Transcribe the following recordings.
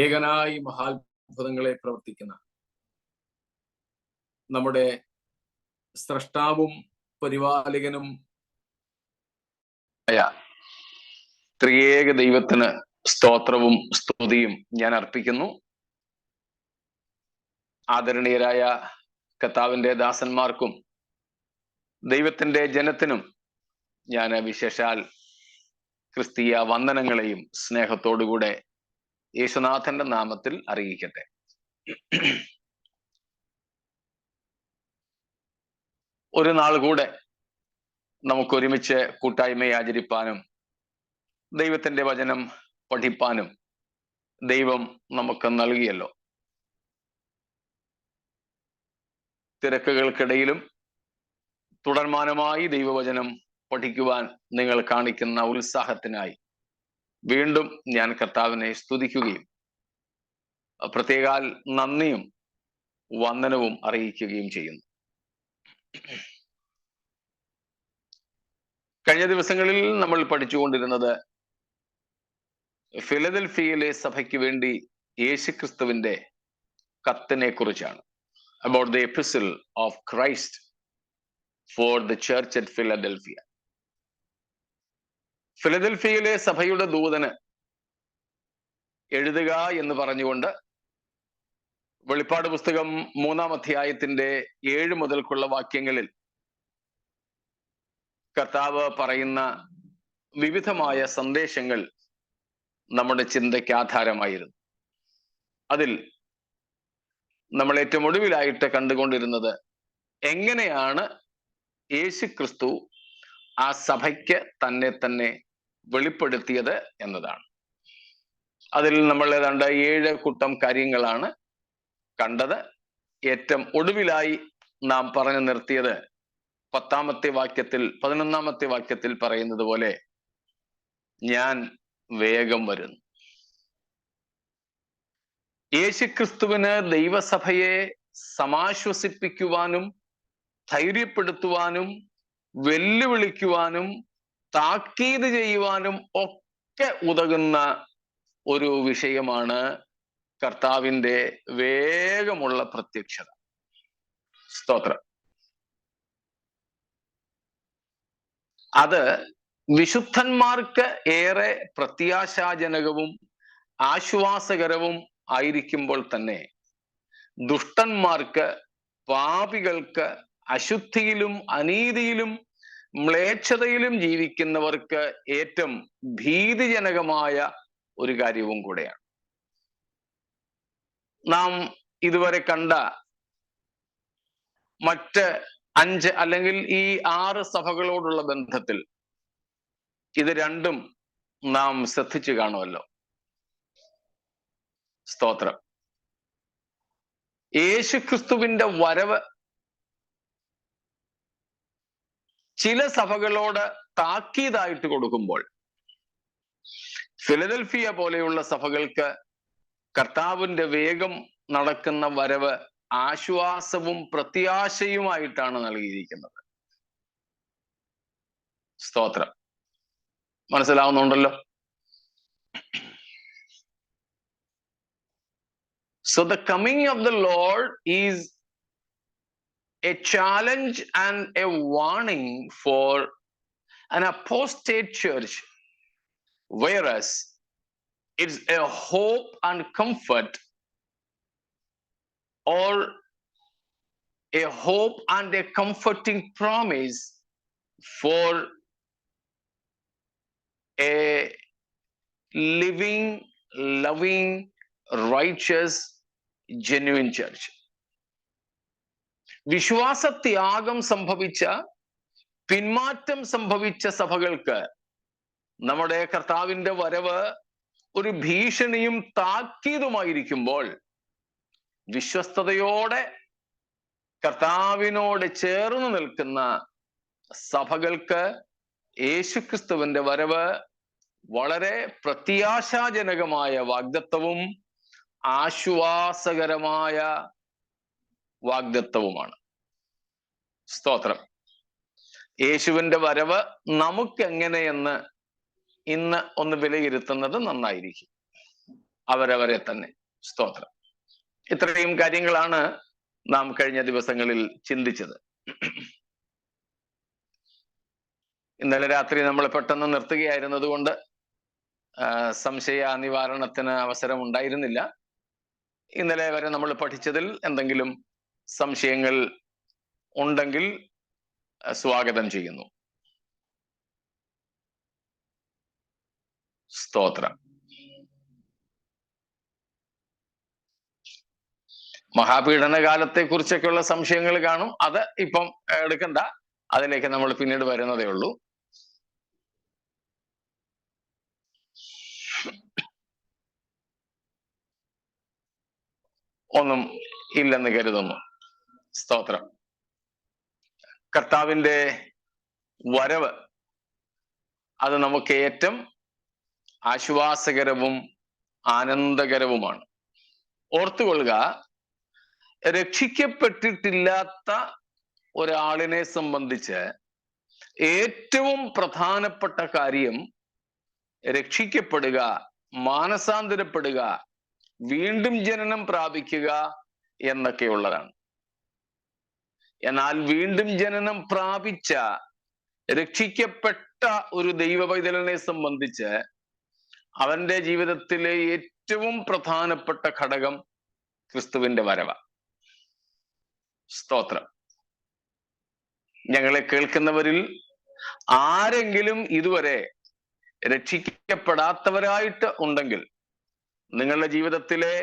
ഏകനായി മഹാത്ഭുതങ്ങളെ പ്രവർത്തിക്കുന്ന നമ്മുടെ സ്രഷ്ടാവും പരിപാലകനും ത്രിയേക ദൈവത്തിന് സ്തോത്രവും സ്തുതിയും ഞാൻ അർപ്പിക്കുന്നു. ആദരണീയരായ കർത്താവിന്റെ ദാസന്മാർക്കും ദൈവത്തിന്റെ ജനത്തിനും ഞാൻ വിശേഷാൽ ക്രിസ്തീയ വന്ദനങ്ങളെയും സ്നേഹത്തോടുകൂടെ യേശുനാഥന്റെ നാമത്തിൽ അറിയിക്കട്ടെ. ഒരു നാൾ കൂടെ നമുക്കൊരുമിച്ച് കൂട്ടായ്മയെ ആചരിപ്പാനും ദൈവത്തിന്റെ വചനം പഠിപ്പാനും ദൈവം നമുക്ക് നൽകിയല്ലോ. തിരക്കുകൾക്കിടയിലും തുടർമാനമായി ദൈവവചനം പഠിക്കുവാൻ നിങ്ങൾ കാണിക്കുന്ന ഉത്സാഹത്തിനായി വീണ്ടും ഞാൻ കർത്താവിനെ സ്തുതിക്കുകയും പ്രത്യേകാൽ നന്ദിയും വന്ദനവും അറിയിക്കുകയും ചെയ്യുന്നു. കഴിഞ്ഞ ദിവസങ്ങളിൽ നമ്മൾ പഠിച്ചുകൊണ്ടിരുന്നത് ഫിലദൽഫിയയിലെ സഭയ്ക്ക് വേണ്ടി യേശുക്രിസ്തുവിന്റെ കത്തിനെ കുറിച്ചാണ്. About the epistle of Christ for the church at Philadelphia. ഫിലദൽഫിയയിലെ സഭയുടെ ദൂതന് എഴുതുക എന്ന് പറഞ്ഞുകൊണ്ട് വെളിപ്പാട് പുസ്തകം 3-ാം അധ്യായത്തിന്റെ 7 മുതൽക്കുള്ള വാക്യങ്ങളിൽ കർത്താവ് പറയുന്ന വിവിധമായ സന്ദേശങ്ങൾ നമ്മുടെ ചിന്തയ്ക്ക് ആധാരമായിരുന്നു. അതിൽ നമ്മൾ ഏറ്റവും ഒടുവിലായിട്ട് കണ്ടുകൊണ്ടിരുന്നത് എങ്ങനെയാണ് യേശുക്രിസ്തു ആ സഭയ്ക്ക് തന്നെ വെളിപ്പെടുത്തിയത് എന്നതാണ്. അതിൽ നമ്മൾ ഏതാണ്ട് 7 കൂട്ടം കാര്യങ്ങളാണ് കണ്ടത്. ഏറ്റവും ഒടുവിലായി നാം പറഞ്ഞു നിർത്തിയത് 10-ാമത്തെ വാക്യത്തിൽ 11-ാമത്തെ വാക്യത്തിൽ പറയുന്നത് പോലെ ഞാൻ വേഗം വരുന്നു. യേശുക്രിസ്തുവിന് ദൈവസഭയെ സമാശ്വസിപ്പിക്കുവാനും ധൈര്യപ്പെടുത്തുവാനും വെല്ലുവിളിക്കുവാനും താക്കീത് ചെയ്യുവാനും ഒക്കെ ഉതകുന്ന ഒരു വിഷയമാണ് കർത്താവിന്റെ വേഗമുള്ള പ്രത്യക്ഷത. സ്തോത്രം. അത് വിശുദ്ധന്മാർക്ക് ഏറെ പ്രത്യാശാജനകവും ആശ്വാസകരവും ആയിരിക്കുമ്പോൾ തന്നെ ദുഷ്ടന്മാർക്ക്, പാപികൾക്ക്, അശുദ്ധിയിലും അനീതിയിലും മ്ലേച്ഛതയിലും ജീവിക്കുന്നവർക്ക് ഏറ്റവും ഭീതിജനകമായ ഒരു കാര്യവും കൂടെയാണ്. നാം ഇതുവരെ കണ്ട മറ്റ് 5 അല്ലെങ്കിൽ ഈ 6 സഭകളോടുള്ള ബന്ധത്തിൽ ഇത് രണ്ടും നാം ശ്രദ്ധിച്ചു കാണുമല്ലോ. സ്തോത്രം. യേശുക്രിസ്തുവിന്റെ വരവ് ചില സഭകളോട് താക്കീതായിട്ട് കൊടുക്കുമ്പോൾ ഫിലദൽഫിയ പോലെയുള്ള സഭകൾക്ക് കർത്താവിന്റെ വേഗം നടക്കുന്ന വരവ് ആശ്വാസവും പ്രത്യാശയുമായിട്ടാണ് നൽകിയിരിക്കുന്നത്. സ്തോത്രം. മനസ്സിലാവുന്നുണ്ടല്ലോ. So the coming of the Lord is a challenge and a warning for an apostate church, whereas it's a hope and comfort, or a hope and a comforting promise for a living, loving, righteous, genuine church. വിശ്വാസത്യാഗം സംഭവിച്ച, പിന്മാറ്റം സംഭവിച്ച സഭകൾക്ക് നമ്മുടെ കർത്താവിന്റെ വരവ് ഒരു ഭീഷണിയും താക്കീതുമായിരിക്കുമ്പോൾ വിശ്വസ്തയോടെ കർത്താവിനോട് ചേർന്ന് നിൽക്കുന്ന സഭകൾക്ക് യേശുക്രിസ്തുവിന്റെ വരവ് വളരെ പ്രത്യാശാജനകമായ വാഗ്ദത്തവും ആശ്വാസകരമായ വാഗ്ദത്തവുമാണ്. സ്തോത്രം. യേശുവിന്റെ വരവ് നമുക്ക് എങ്ങനെയെന്ന് ഇന്ന് ഒന്ന് വിലയിരുത്തുന്നത് നന്നായിരിക്കും. അവരവരെ തന്നെ. സ്തോത്രം. ഇത്രയും കാര്യങ്ങളാണ് നാം കഴിഞ്ഞ ദിവസങ്ങളിൽ ചിന്തിച്ചത്. ഇന്നലെ രാത്രി നമ്മൾ പെട്ടെന്ന് നിർത്തുകയായിരുന്നത് കൊണ്ട് സംശയ നിവാരണത്തിന് അവസരം ഉണ്ടായിരുന്നില്ല. ഇന്നലെ വരെ നമ്മൾ പഠിച്ചതിൽ എന്തെങ്കിലും സംശയങ്ങൾ ഉണ്ടെങ്കിൽ സ്വാഗതം ചെയ്യുന്നു. സ്തോത്രം. മഹാപീഡന കാലത്തെ കുറിച്ചൊക്കെയുള്ള സംശയങ്ങൾ കാണും. അത് ഇപ്പം എടുക്കണ്ട, അതിലേക്ക് നമ്മൾ പിന്നീട് വരുന്നതേ ഉള്ളൂ. ഒന്നും ഇല്ലെന്ന് കരുതുന്നു. സ്തോത്രം. കർത്താവിൻ്റെ വരവ് അത് നമുക്ക് ഏറ്റവും ആശ്വാസകരവും ആനന്ദകരവുമാണ്. ഓർത്തുകൊള്ളുക, രക്ഷിക്കപ്പെട്ടിട്ടില്ലാത്ത ഒരാളിനെ സംബന്ധിച്ച് ഏറ്റവും പ്രധാനപ്പെട്ട കാര്യം രക്ഷിക്കപ്പെടുക, മാനസാന്തരപ്പെടുക, വീണ്ടും ജനനം പ്രാപിക്കുക എന്നൊക്കെയുള്ളതാണ്. എന്നാൽ വീണ്ടും ജനനം പ്രാപിച്ച രക്ഷിക്കപ്പെട്ട ഒരു ദൈവ പൈതലിനെ സംബന്ധിച്ച് അവന്റെ ജീവിതത്തിലെ ഏറ്റവും പ്രധാനപ്പെട്ട ഘടകം ക്രിസ്തുവിന്റെ വരവ. സ്തോത്രം. ഞങ്ങളെ കേൾക്കുന്നവരിൽ ആരെങ്കിലും ഇതുവരെ രക്ഷിക്കപ്പെടാത്തവരായിട്ട് ഉണ്ടെങ്കിൽ നിങ്ങളുടെ ജീവിതത്തിലെ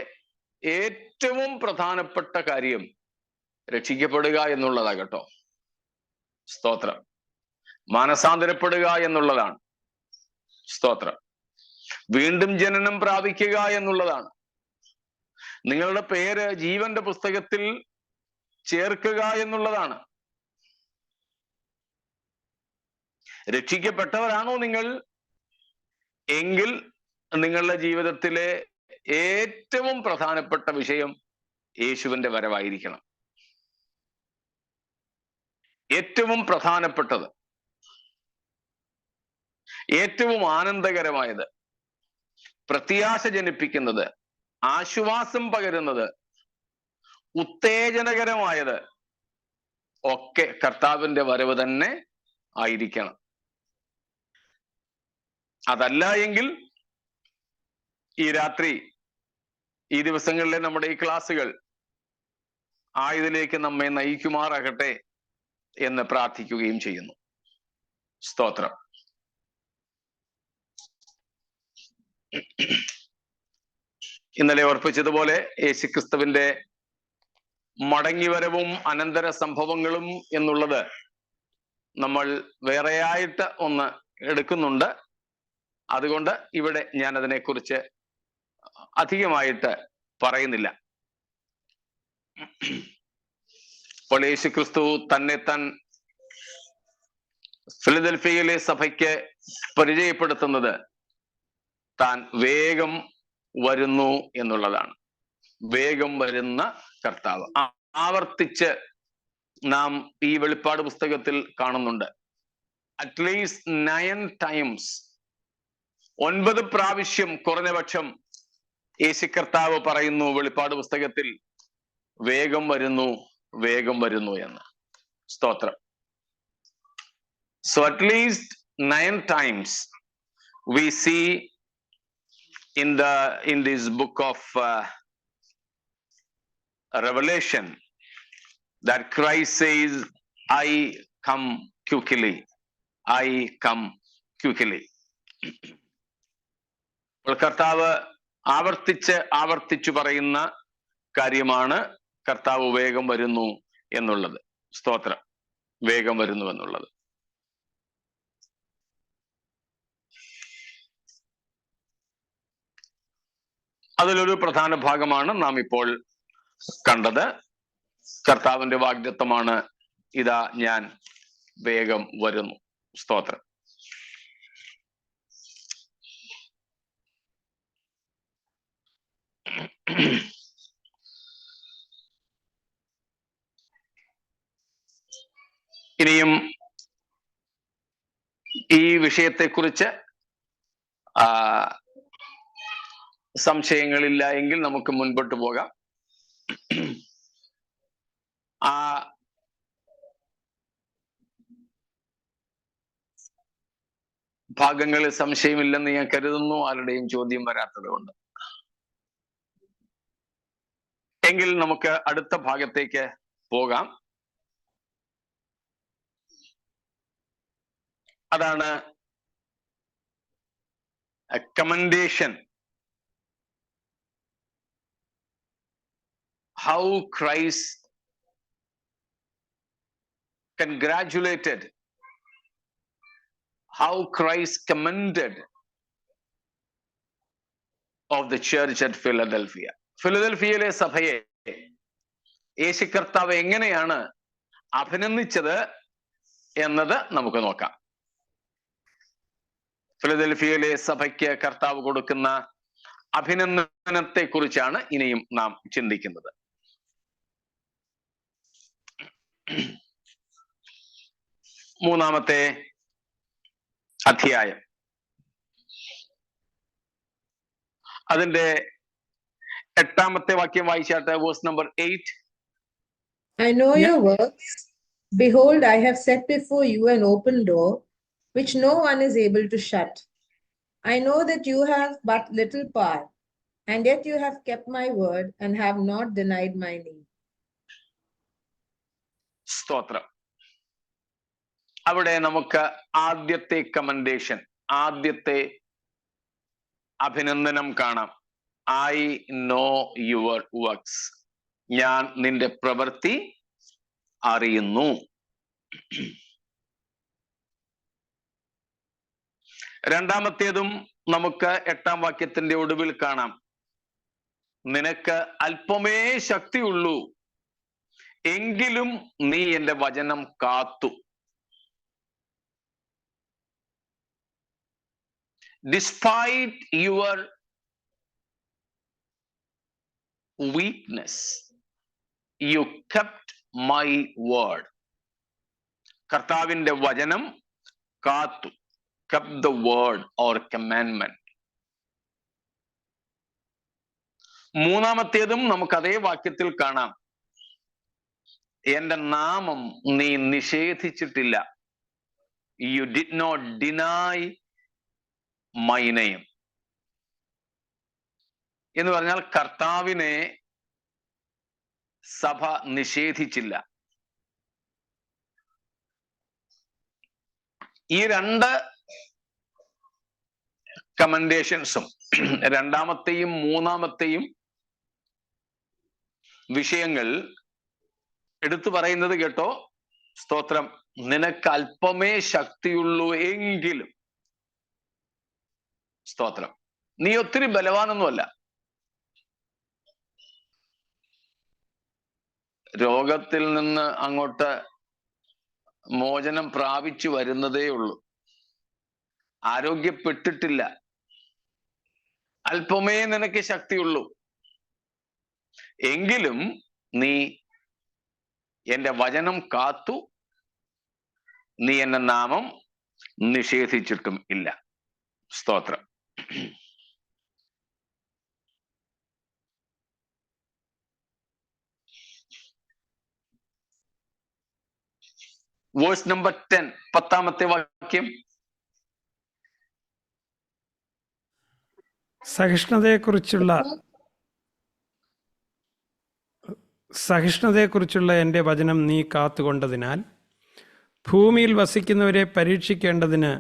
ഏറ്റവും പ്രധാനപ്പെട്ട കാര്യം രക്ഷിക്കപ്പെടുക എന്നുള്ളതാകട്ടോ. സ്തോത്രം. മാനസാന്തരപ്പെടുക എന്നുള്ളതാണ്. സ്തോത്രം. വീണ്ടും ജനനം പ്രാപിക്കുക എന്നുള്ളതാണ്. നിങ്ങളുടെ പേര് ജീവന്റെ പുസ്തകത്തിൽ ചേർക്കുക എന്നുള്ളതാണ്. രക്ഷിക്കപ്പെട്ടവരാണോ നിങ്ങൾ എങ്കിൽ നിങ്ങളുടെ ജീവിതത്തിലെ ഏറ്റവും പ്രധാനപ്പെട്ട വിഷയം യേശുവിന്റെ വരവായിരിക്കണം. ഏറ്റവും പ്രധാനപ്പെട്ടത്, ഏറ്റവും ആനന്ദകരമായത്, പ്രത്യാശ ജനിപ്പിക്കുന്നത്, ആശ്വാസം പകരുന്നത്, ഉത്തേജനകരമായത് ഒക്കെ കർത്താവിന്റെ വരവ് തന്നെ ആയിരിക്കണം. അതല്ല എങ്കിൽ ഈ രാത്രി, ഈ ദിവസങ്ങളിലെ നമ്മുടെ ഈ ക്ലാസ്സുകൾ ഇതിലേക്ക് നമ്മെ നയിക്കുമാറാകട്ടെ എന്ന് പ്രാർത്ഥിക്കുകയും ചെയ്യുന്നു. സ്തോത്രം. ഇന്നലെ ഓർപ്പിച്ചതുപോലെ യേശുക്രിസ്തുവിന്റെ മടങ്ങിവരവും അനന്തര സംഭവങ്ങളും എന്നുള്ളത് നമ്മൾ വേറെയായിട്ട് ഒന്ന് എടുക്കുന്നുണ്ട്. അതുകൊണ്ട് ഇവിടെ ഞാൻ അതിനെക്കുറിച്ച് അധികമായിട്ട് പറയുന്നില്ല. അപ്പോൾ യേശുക്രിസ്തു തന്നെ ഫിലദൽഫിയയിലെ സഭയ്ക്ക് പരിചയപ്പെടുത്തുന്നത് താൻ വേഗം വരുന്നു എന്നുള്ളതാണ്. വേഗം വരുന്ന കർത്താവ് ആവർത്തിച്ച് നാം ഈ വെളിപ്പാട് പുസ്തകത്തിൽ കാണുന്നുണ്ട്. അറ്റ്ലീസ്റ്റ് 9 times, 9 പ്രാവശ്യം കുറഞ്ഞപക്ഷം യേശു കർത്താവ് പറയുന്നു വെളിപ്പാട് പുസ്തകത്തിൽ, വേഗം വരുന്നു, വേഗം വരുന്നു എന്ന്. സ്തോത്രം. So at least 9 times we see in this book of Revelation that Christ says, I come quickly, I come quickly. കർത്താവ് ആവർത്തിച്ചു പറയുന്ന കാര്യമാണ് കർത്താവ് വേഗം വരുന്നു എന്നുള്ളത്. സ്തോത്രം. വേഗം വരുന്നു എന്നുള്ളത്. അതിലൊരു പ്രധാന ഭാഗമാണ് നാം ഇപ്പോൾ കണ്ടത്. കർത്താവിന്റെ വാഗ്ദത്തമാണ്, ഇതാ ഞാൻ വേഗം വരുന്നു. സ്തോത്രം. ഇനിയും ഈ വിഷയത്തെക്കുറിച്ച് സംശയങ്ങളില്ല എങ്കിൽ നമുക്ക് മുൻപോട്ട് പോകാം. ആ ഭാഗങ്ങളിൽ സംശയമില്ലെന്ന് ഞാൻ കരുതുന്നു, ആരുടെയും ചോദ്യം വരാത്തത് കൊണ്ട്. എങ്കിൽ നമുക്ക് അടുത്ത ഭാഗത്തേക്ക് പോകാം. അതാണ് commendation. How Christ congratulated, how Christ commended of the church at Philadelphia. ഫിലദൽഫിയയിലെ സഭയെ യേശു കർത്താവ് എങ്ങനെയാണ് അഭിനന്ദിച്ചത് എന്നത് നമുക്ക് നോക്കാം. ഫിലദൽഫിയയിലെ സഭയ്ക്ക് കർത്താവ് കൊടുക്കുന്ന അഭിനന്ദനത്തെ കുറിച്ചാണ് ഇനിയും നാം ചിന്തിക്കുന്നത്. മൂന്നാമത്തെ അധ്യായം, അതിന്റെ 8-ാമത്തെ വാക്യം വായിച്ചാട്ടെ. Verse number 8. I know your works. Behold, I have set before you an open door, which no one is able to shut. I know that you have but little power, and yet you have kept my word and have not denied my name. സ്തോത്രം. അവിടെ നമുക്ക് ആദ്യത്തെ commendation, ആദ്യത്തെ അഭിനന്ദനം കാണാം. I know your works. ഞാൻ നിന്റെ പ്രവൃത്തി അറിയുന്നു. രണ്ടാമത്തേതും നമുക്ക് 8-ാം വാക്യത്തിന്റെ ഒടുവിൽ കാണാം. നിനക്ക് അല്പമേ ശക്തിയുള്ളൂ, എങ്കിലും നീ എന്റെ വചനം കാത്തു. Despite your weakness, you kept my word. കർത്താവിന്റെ വചനം കാത്തു. Kept the word or commandment. മൂന്നാമത്തേതും നമുക്ക് അതേ വാക്യത്തിൽ കാണാം. എന്റെ നാമം നീ നിഷേധിച്ചിട്ടില്ല. You did not deny my name. എന്ന് പറഞ്ഞാൽ കർത്താവിനെ സഭ നിഷേധിച്ചില്ല. ഈ രണ്ട് കമൻഡേഷൻസും, രണ്ടാമത്തെയും മൂന്നാമത്തെയും വിഷയങ്ങൾ എടുത്തു പറയുന്നത് കേട്ടോ. സ്തോത്രം. നിനക്ക് അല്പമേ ശക്തിയുള്ളൂ എങ്കിലും, സ്തോത്രം, നീ ഒത്തിരി ബലവാനൊന്നുമല്ല. രോഗത്തിൽ നിന്ന് അങ്ങോട്ട് മോചനം പ്രാപിച്ചു വരുന്നതേ ഉള്ളൂ. ആരോഗ്യപ്പെട്ടിട്ടില്ല. അല്പമേ നിനക്ക് ശക്തിയുള്ളൂ, എങ്കിലും നീ എന്റെ വചനം കാത്തു, നീ എന്റെ നാമം നിഷേധിച്ചിട്ടും ഇല്ല. സ്തോത്രം. വേഴ്സ് നമ്പർ 10, 10-ാമത്തെ വാക്യം. സഹിഷ്ണുതയെക്കുറിച്ചുള്ള എൻ്റെ വചനം നീ കാത്തുകൊണ്ടതിനാൽ ഭൂമിയിൽ വസിക്കുന്നവരെ പരീക്ഷിക്കേണ്ടതിന്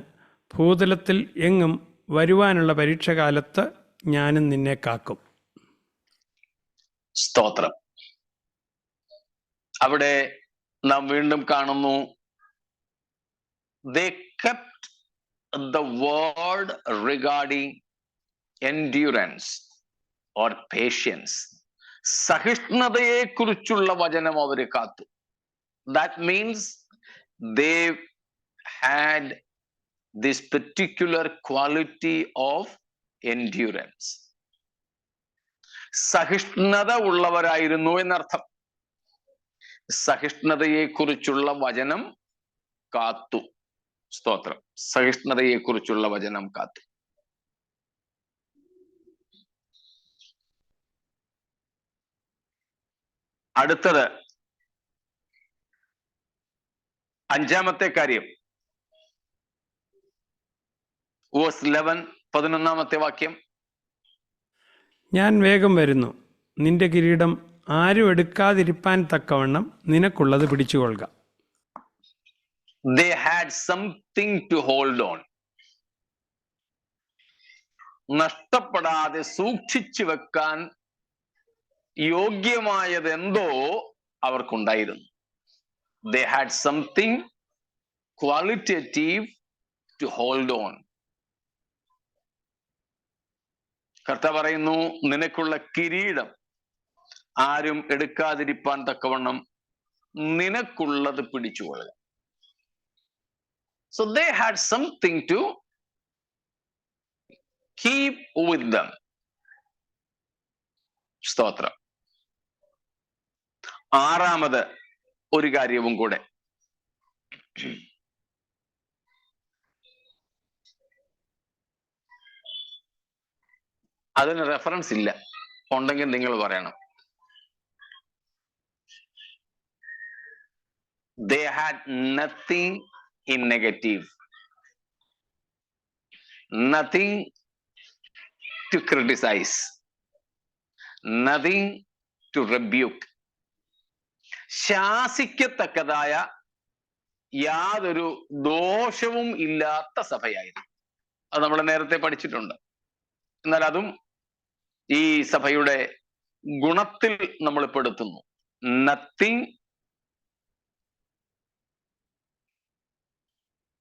ഭൂതലത്തിൽ എങ്ങും വരുവാനുള്ള പരീക്ഷകാലത്ത് ഞാനും നിന്നെ കാക്കും. സ്തോത്രം. അവിടെ നാം വീണ്ടും കാണുന്നു, they kept the word regarding endurance or patience. സഹിഷ്ണുതയെ കുറിച്ചുള്ള വചനം അവര് കാത്തു. That means they had this particular quality of endurance. സഹിഷ്ണുത ഉള്ളവരായിരുന്നു എന്നർത്ഥം. സഹിഷ്ണുതയെ കുറിച്ചുള്ള വചനം കാത്തു. സ്തോത്രം. സഹിഷ്ണുതയെ കുറിച്ചുള്ള വചനം കാത്തു. അടുത്തത് അഞ്ചാമത്തെ കാര്യം, വേഴ്സ് 11, 11-ാമത്തെ വാക്യം. ഞാൻ വേഗം വരുന്നു, നിന്റെ കിരീടം ആരും എടുക്കാതിരിപ്പാൻ തക്കവണ്ണം നിനക്കുള്ളത് പിടിച്ചുകൊള്ളുക. They had something to hold on. നഷ്ടപ്പെടാതെ സൂക്ഷിച്ചു വെക്കാൻ യോഗ്യമായതെന്തോ അവർക്കുണ്ടായിരുന്നു. They had something qualitative to hold on. കർത്താവ് പറയുന്നു, നിനക്കുള്ള കിരീടം ആരും എടുക്കാതിരിപ്പാൻ തക്കവണ്ണം നിനക്കുള്ളത് പിടിച്ചുകൊള്ളുക. So they had something to keep with them. സ്തോത്രം. ആറാമത് ഒരു കാര്യവും കൂടെ. അതിന് റെഫറൻസ് ഇല്ല, ഉണ്ടെങ്കിൽ നിങ്ങൾ പറയണം. They had nothing in negative, nothing to criticize, nothing to rebuke. ശാസിക്കത്തക്കതായ യാതൊരു ദോഷവും ഇല്ലാത്ത സഭയായിരുന്നു. അത് നമ്മൾ നേരത്തെ പഠിച്ചിട്ടുണ്ട്. എന്നാൽ അതും ഈ സഭയുടെ ഗുണത്തിൽ നമ്മൾ പെടുത്തുന്നു. Nothing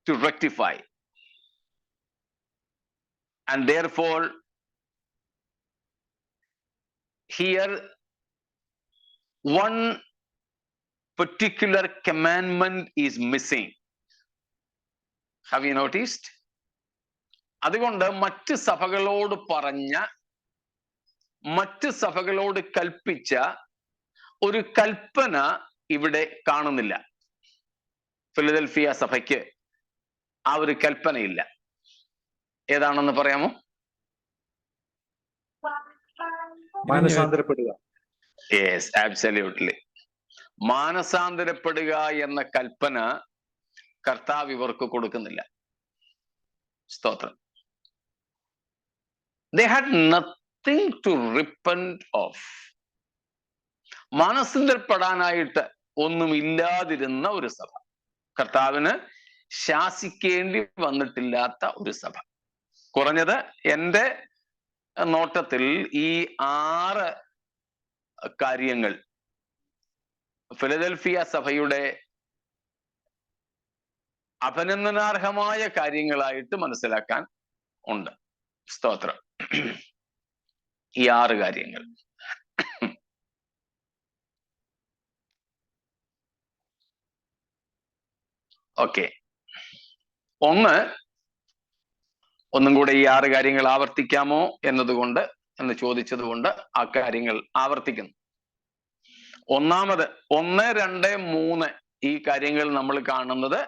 to rectify, and therefore here one particular commandment is missing. Have you noticed? അതുകൊണ്ട് മറ്റ് സഭകളോട് പറഞ്ഞ, മറ്റ് സഭകളോട് കൽപ്പിച്ച ഒരു കൽപ്പന ഇവിടെ കാണുന്നില്ല. ഫിലദൽഫിയ സഭയ്ക്ക് ആ ഒരു കൽപ്പനയില്ല. ഏതാണെന്ന് പറയാമോ? മാനസാന്തരപ്പെടുക. Yes, absolutely. മാനസാന്തരപ്പെടുക എന്ന കൽപ്പന കർത്താവ് ഇവർക്ക് കൊടുക്കുന്നില്ല. സ്തോത്രം. They had nothing to repent of. മാനസാന്തരപ്പെടാനായിട്ട് ഒന്നുമില്ലാതിരുന്ന ഒരു സഭ, കർത്താവിന് ശാസിക്കേണ്ടി വന്നിട്ടില്ലാത്ത ഒരു സഭ. കുറഞ്ഞത് എൻ്റെ നോട്ടത്തിൽ ഈ 6 കാര്യങ്ങൾ ഫിലദൽഫിയ സഭയുടെ അഭിനന്ദനാർഹമായ കാര്യങ്ങളായിട്ട് മനസ്സിലാക്കാൻ ഉണ്ട്. സ്തോത്രം. ഈ 6 കാര്യങ്ങൾ. ഓക്കെ, ഒന്നും കൂടെ ഈ 6 കാര്യങ്ങൾ ആവർത്തിക്കാമോ എന്ന് ചോദിച്ചത് കൊണ്ട് ആ കാര്യങ്ങൾ ആവർത്തിക്കുന്നു. ഒന്നാമത് 1, 2, 3 ഈ കാര്യങ്ങൾ നമ്മൾ കാണുന്നത്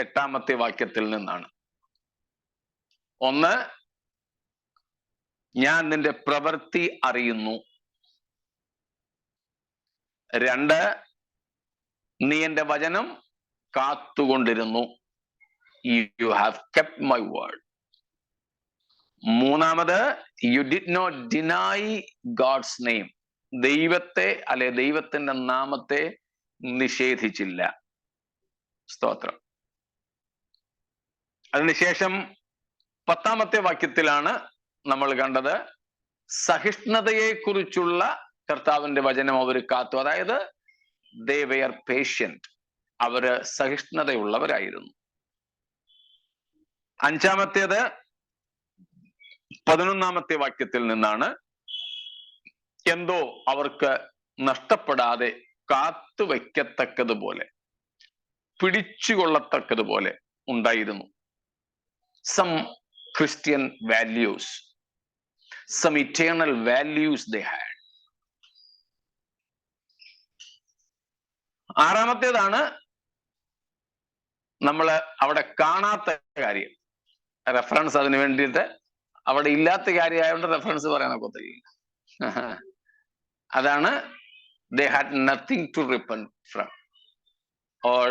8-ാമത്തെ വാക്യത്തിൽ നിന്നാണ്. 1, ഞാൻ നിന്റെ പ്രവൃത്തി അറിയുന്നു. 2, നീ എൻ്റെ വചനം കാത്തുകൊണ്ടിരുന്നു. You have kept my word. 3, you did not deny God's name. ദൈവത്തിന്റെ നാമത്തെ നിഷേധിച്ചില്ല. സ്തോത്രം. അതിനുശേഷം 10-ാമത്തെ വാക്യത്തിലാണ് നമ്മൾ കണ്ടത് സഹിഷ്ണുതയെ കുറിച്ചുള്ള കർത്താവിന്റെ വചനം അവർ കാത്തു. അതായത് they were patient. അവര് സഹിഷ്ണുതയുള്ളവരായിരുന്നു. 5-ാമത്തേത് 11-ാമത്തെ വാക്യത്തിൽ നിന്നാണ്. എന്തോ അവർക്ക് നഷ്ടപ്പെടാതെ കാത്തുവയ്ക്കത്തക്കതുപോലെ, പിടിച്ചുകൊള്ളത്തക്കതുപോലെ ഉണ്ടായിരുന്നു. Some Christian values, some eternal values they had. 6-ാമത്തേതാണ് നമ്മൾ അവിടെ കാണാത്ത കാര്യം. റെഫറൻസ് അതിന് വേണ്ടിയിട്ട് അവിടെ ഇല്ലാത്ത കാര്യമായതുകൊണ്ട് റെഫറൻസ് പറയാനൊക്കത്തില്ല. അതാണ് they had nothing to repent from, or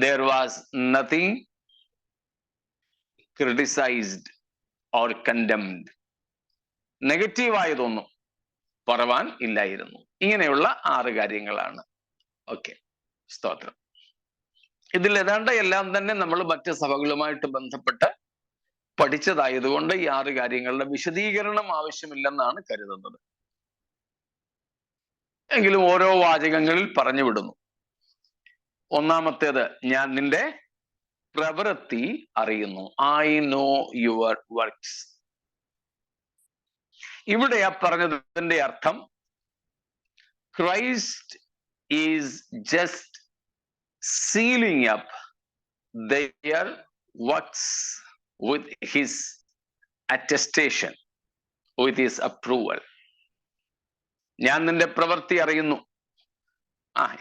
there was nothing criticized or condemned. നെഗറ്റീവായതൊന്നും പറവാൻ ഇല്ലായിരുന്നു. ഇങ്ങനെയുള്ള 6 കാര്യങ്ങളാണ്. ഓക്കെ, സ്തോത്രം. ഇതിൽ ഏതാണ്ട് എല്ലാം തന്നെ നമ്മൾ മറ്റ് സഭകളുമായിട്ട് ബന്ധപ്പെട്ട് പഠിച്ചതായതുകൊണ്ട് ഈ 6 കാര്യങ്ങളുടെ വിശദീകരണം ആവശ്യമില്ലെന്നാണ് കരുതുന്നത്. എങ്കിലും ഓരോ വാചകങ്ങളിൽ പറഞ്ഞു വിടുന്നു. ഒന്നാമത്തേത്, ഞാൻ നിന്റെ പ്രവൃത്തി അറിയുന്നു. I know your works. ഇവിടെ ആ പറഞ്ഞതിന്റെ അർത്ഥം, Christ is just sealing up their works with his attestation, with his approval. ഞാൻ നിന്റെ പ്രവൃത്തി അറിയുന്നു.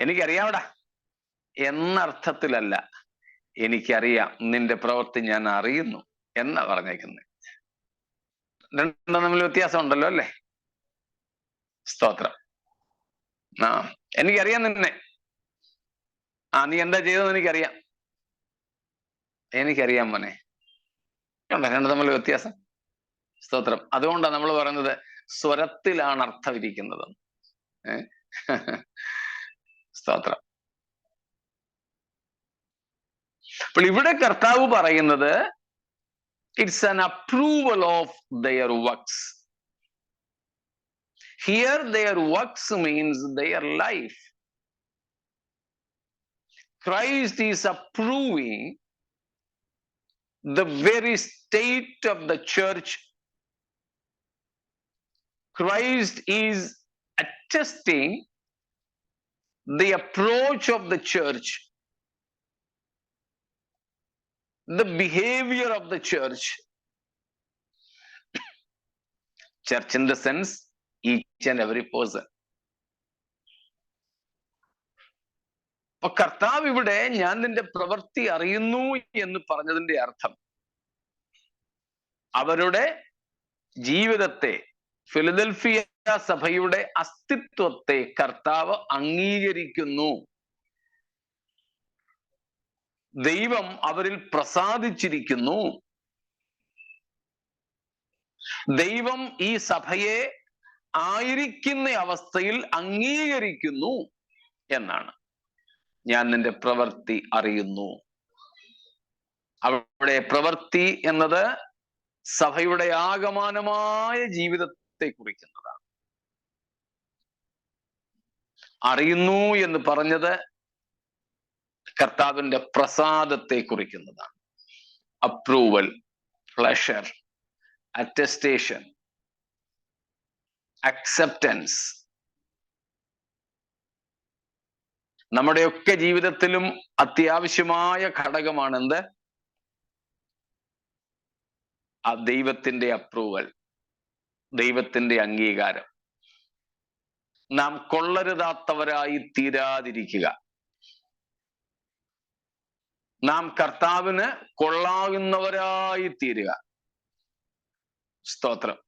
എനിക്കറിയാവടാ എന്നർത്ഥത്തിലല്ല, എനിക്കറിയാം, നിന്റെ പ്രവൃത്തി ഞാൻ അറിയുന്നു എന്നാ പറഞ്ഞേക്കുന്നത്. രണ്ടും തമ്മിൽ വ്യത്യാസം ഉണ്ടല്ലോ അല്ലേ? സ്തോത്രം. എനിക്കറിയാം നിന്നെ. നീ എന്താ ചെയ്തതെന്ന് എനിക്കറിയാം. എനിക്കറിയാം മോനെ. രണ്ടും തമ്മിൽ വ്യത്യാസം. സ്തോത്രം. അതുകൊണ്ടാണ് നമ്മൾ പറയുന്നത് സ്വരത്തിലാണ് അർത്ഥം ഇരിക്കുന്നത്. സ്തോത്രം. അപ്പോൾ ഇവിടെ കർത്താവ് പറയുന്നത് it's an approval of their works. Here their works means their life. Christ is approving the very state of the church. Christ is attesting the approach of the church, the behavior of the church. Church in the sense, each and every person. അപ്പൊ കർത്താവ് ഇവിടെ ഞാൻ നിന്റെ പ്രവൃത്തി അറിയുന്നു എന്ന് പറഞ്ഞതിന്റെ അർത്ഥം, അവരുടെ ജീവിതത്തെ, ഫിലദൽഫിയ സഭയുടെ അസ്തിത്വത്തെ കർത്താവ് അംഗീകരിക്കുന്നു. ദൈവം അവരിൽ പ്രസാദിച്ചിരിക്കുന്നു. ദൈവം ഈ സഭയെ ആയിരിക്കുന്ന അവസ്ഥയിൽ അംഗീകരിക്കുന്നു എന്നാണ്. ഞാൻ നിന്റെ പ്രവൃത്തി അറിയുന്നു. അവിടെ പ്രവൃത്തി എന്നത് സഭയുടെ ആകമാനമായ ജീവിതത്തെ കുറിക്കുന്നതാണ്. അറിയുന്നു എന്ന് പറഞ്ഞത് കർത്താവിന്റെ പ്രസാദത്തെ കുറിക്കുന്നതാണ്. Approval, pleasure, attestation, acceptance. നമ്മുടെയൊക്കെ ജീവിതത്തിലും അത്യാവശ്യമായ ഘടകമാണ് എന്ത്? ആ ദൈവത്തിന്റെ അപ്രൂവൽ, ദൈവത്തിന്റെ അംഗീകാരം. നാം കൊള്ളരുതാത്തവരായി തീരാതിരിക്കുക. നാം കർത്താവിന് കൊള്ളാവുന്നവരായി തീരുക. സ്തോത്രം.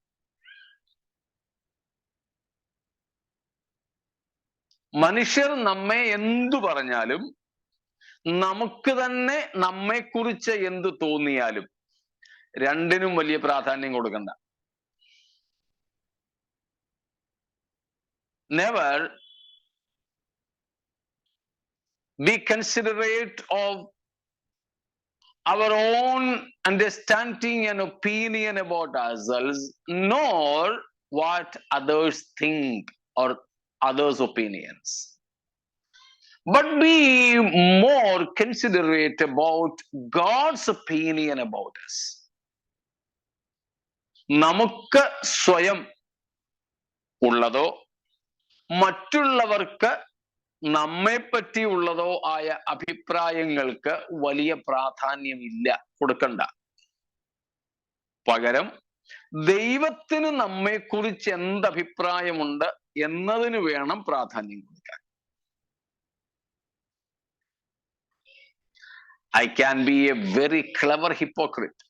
മനുഷ്യർ നമ്മെ എന്തു പറഞ്ഞാലും, നമുക്ക് തന്നെ നമ്മെക്കുറിച്ച് എന്ത് തോന്നിയാലും രണ്ടിനും വലിയ പ്രാധാന്യം കൊടുക്കണ്ട. Never be considerate of our own understanding and opinion about ourselves, nor what others think or others' opinions, but be more considerate about God's opinion about us. നമുക്ക് സ്വയം ഉള്ളതോ മറ്റുള്ളവർക്ക് നമ്മെപ്പറ്റി ഉള്ളതോ ആയ അഭിപ്രായങ്ങൾക്ക് വലിയ പ്രാധാന്യമില്ല, കൊടുക്കണ്ട. പകരം ദൈവത്തിന് നമ്മെക്കുറിച്ച് എന്ത് അഭിപ്രായമുണ്ട് എന്നതിന് വേണം പ്രാധാന്യം കൊടുക്കാൻ. I can be a very clever hypocrite,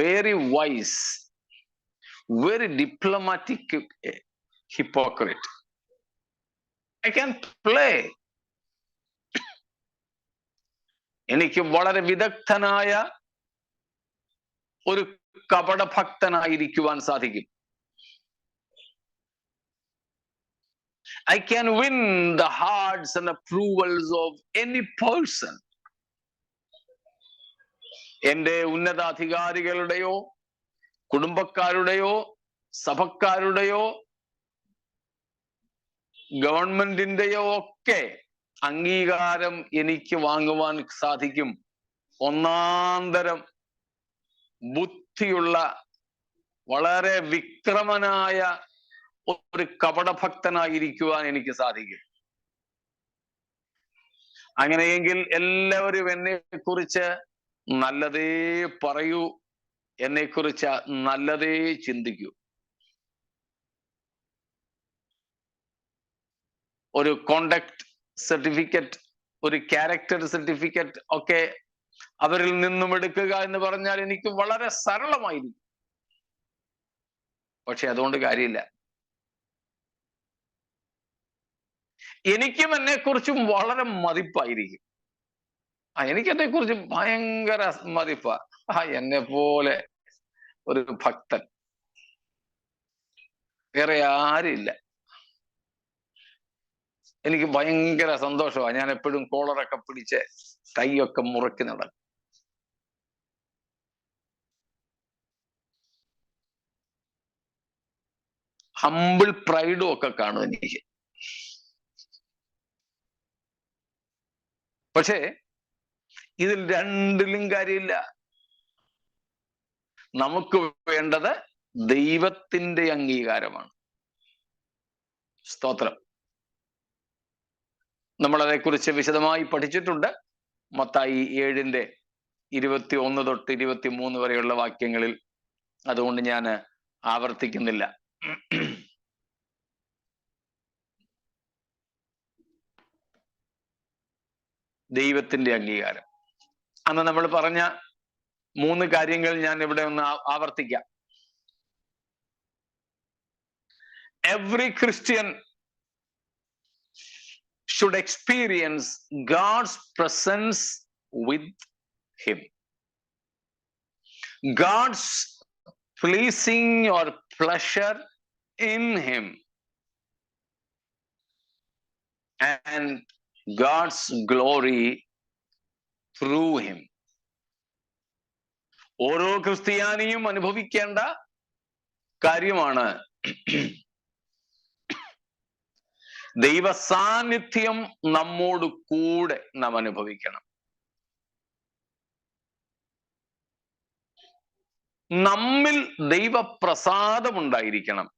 very wise, very diplomatic hypocrite. I can play. എനിക്ക് വളരെ വിദഗ്ധനായ ഒരു കപടഭക്തനായിരിക്കുവാൻ സാധിക്കും. I can win the hearts and approvals of any person. എൻ്റെ ഉന്നതാധികാരികളുടെയോ കുടുംബക്കാരുടെയോ സഭക്കാരുടെയോ ഗവൺമെന്റിന്റെയോ ഒക്കെ അംഗീകാരം എനിക്ക് വാങ്ങുവാൻ സാധിക്കും. ഒന്നാന്തരം ബുദ്ധിയുള്ള വളരെ വിക്രമനായ ഒരു കപടഭക്തനായിരിക്കുവാൻ എനിക്ക് സാധിക്കും. അങ്ങനെയെങ്കിൽ എല്ലാവരും എന്നെ കുറിച്ച് നല്ലതേ പറയൂ, എന്നെ കുറിച്ച് നല്ലതേ ചിന്തിക്കൂ. ഒരു കോണ്ടക്ട് സർട്ടിഫിക്കറ്റ്, ഒരു ക്യാരക്ടർ സർട്ടിഫിക്കറ്റ് ഒക്കെ അവരിൽ നിന്നും എടുക്കുക എന്ന് പറഞ്ഞാൽ എനിക്ക് വളരെ സരളമായിരിക്കും. പക്ഷെ അതുകൊണ്ട് കാര്യമില്ല. എനിക്കും എന്നെക്കുറിച്ചും വളരെ മതിപ്പായിരിക്കും. എനിക്ക് എന്നെക്കുറിച്ച് ഭയങ്കര മതിപ്പാ. എന്നെ പോലെ ഒരു ഭക്തൻ വേറെ ആരുമില്ല. എനിക്ക് ഭയങ്കര സന്തോഷമാണ്. ഞാൻ എപ്പോഴും കോളറൊക്കെ പിടിച്ച് കൈയൊക്കെ മുറക്കി നടക്കും. ഹംബിൾ പ്രൈഡും ഒക്കെ കാണും എനിക്ക്. പക്ഷേ ഇതിൽ രണ്ടിലും കാര്യമില്ല. നമുക്ക് വേണ്ടത് ദൈവത്തിന്റെ അംഗീകാരമാണ്. സ്തോത്രം. നമ്മളതേക്കുറിച്ച് വിശദമായി പഠിച്ചിട്ടുണ്ട്. മത്തായി 7:21 തൊട്ട് 23 വരെയുള്ള വാക്യങ്ങളിൽ. അതുകൊണ്ട് ഞാൻ ആവർത്തിക്കുന്നില്ല. ദൈവത്തിന്റെ അംഗീകാരം. അന്ന് നമ്മൾ പറഞ്ഞ 3 കാര്യങ്ങൾ ഞാൻ ഇവിടെ ഒന്ന് ആവർത്തിക്കാം. Every Christian should experience God's presence with him. God's pleasing or pleasure in him. And God's glory through him. ഓരോ ക്രിസ്ത്യാനിയും അനുഭവിക്കേണ്ട കാര്യമാണ് ദൈവ സാന്നിധ്യം നമ്മോട് കൂടെ നാം അനുഭവിക്കണം. നമ്മിൽ ദൈവപ്രസാദമുണ്ടായിരിക്കണം.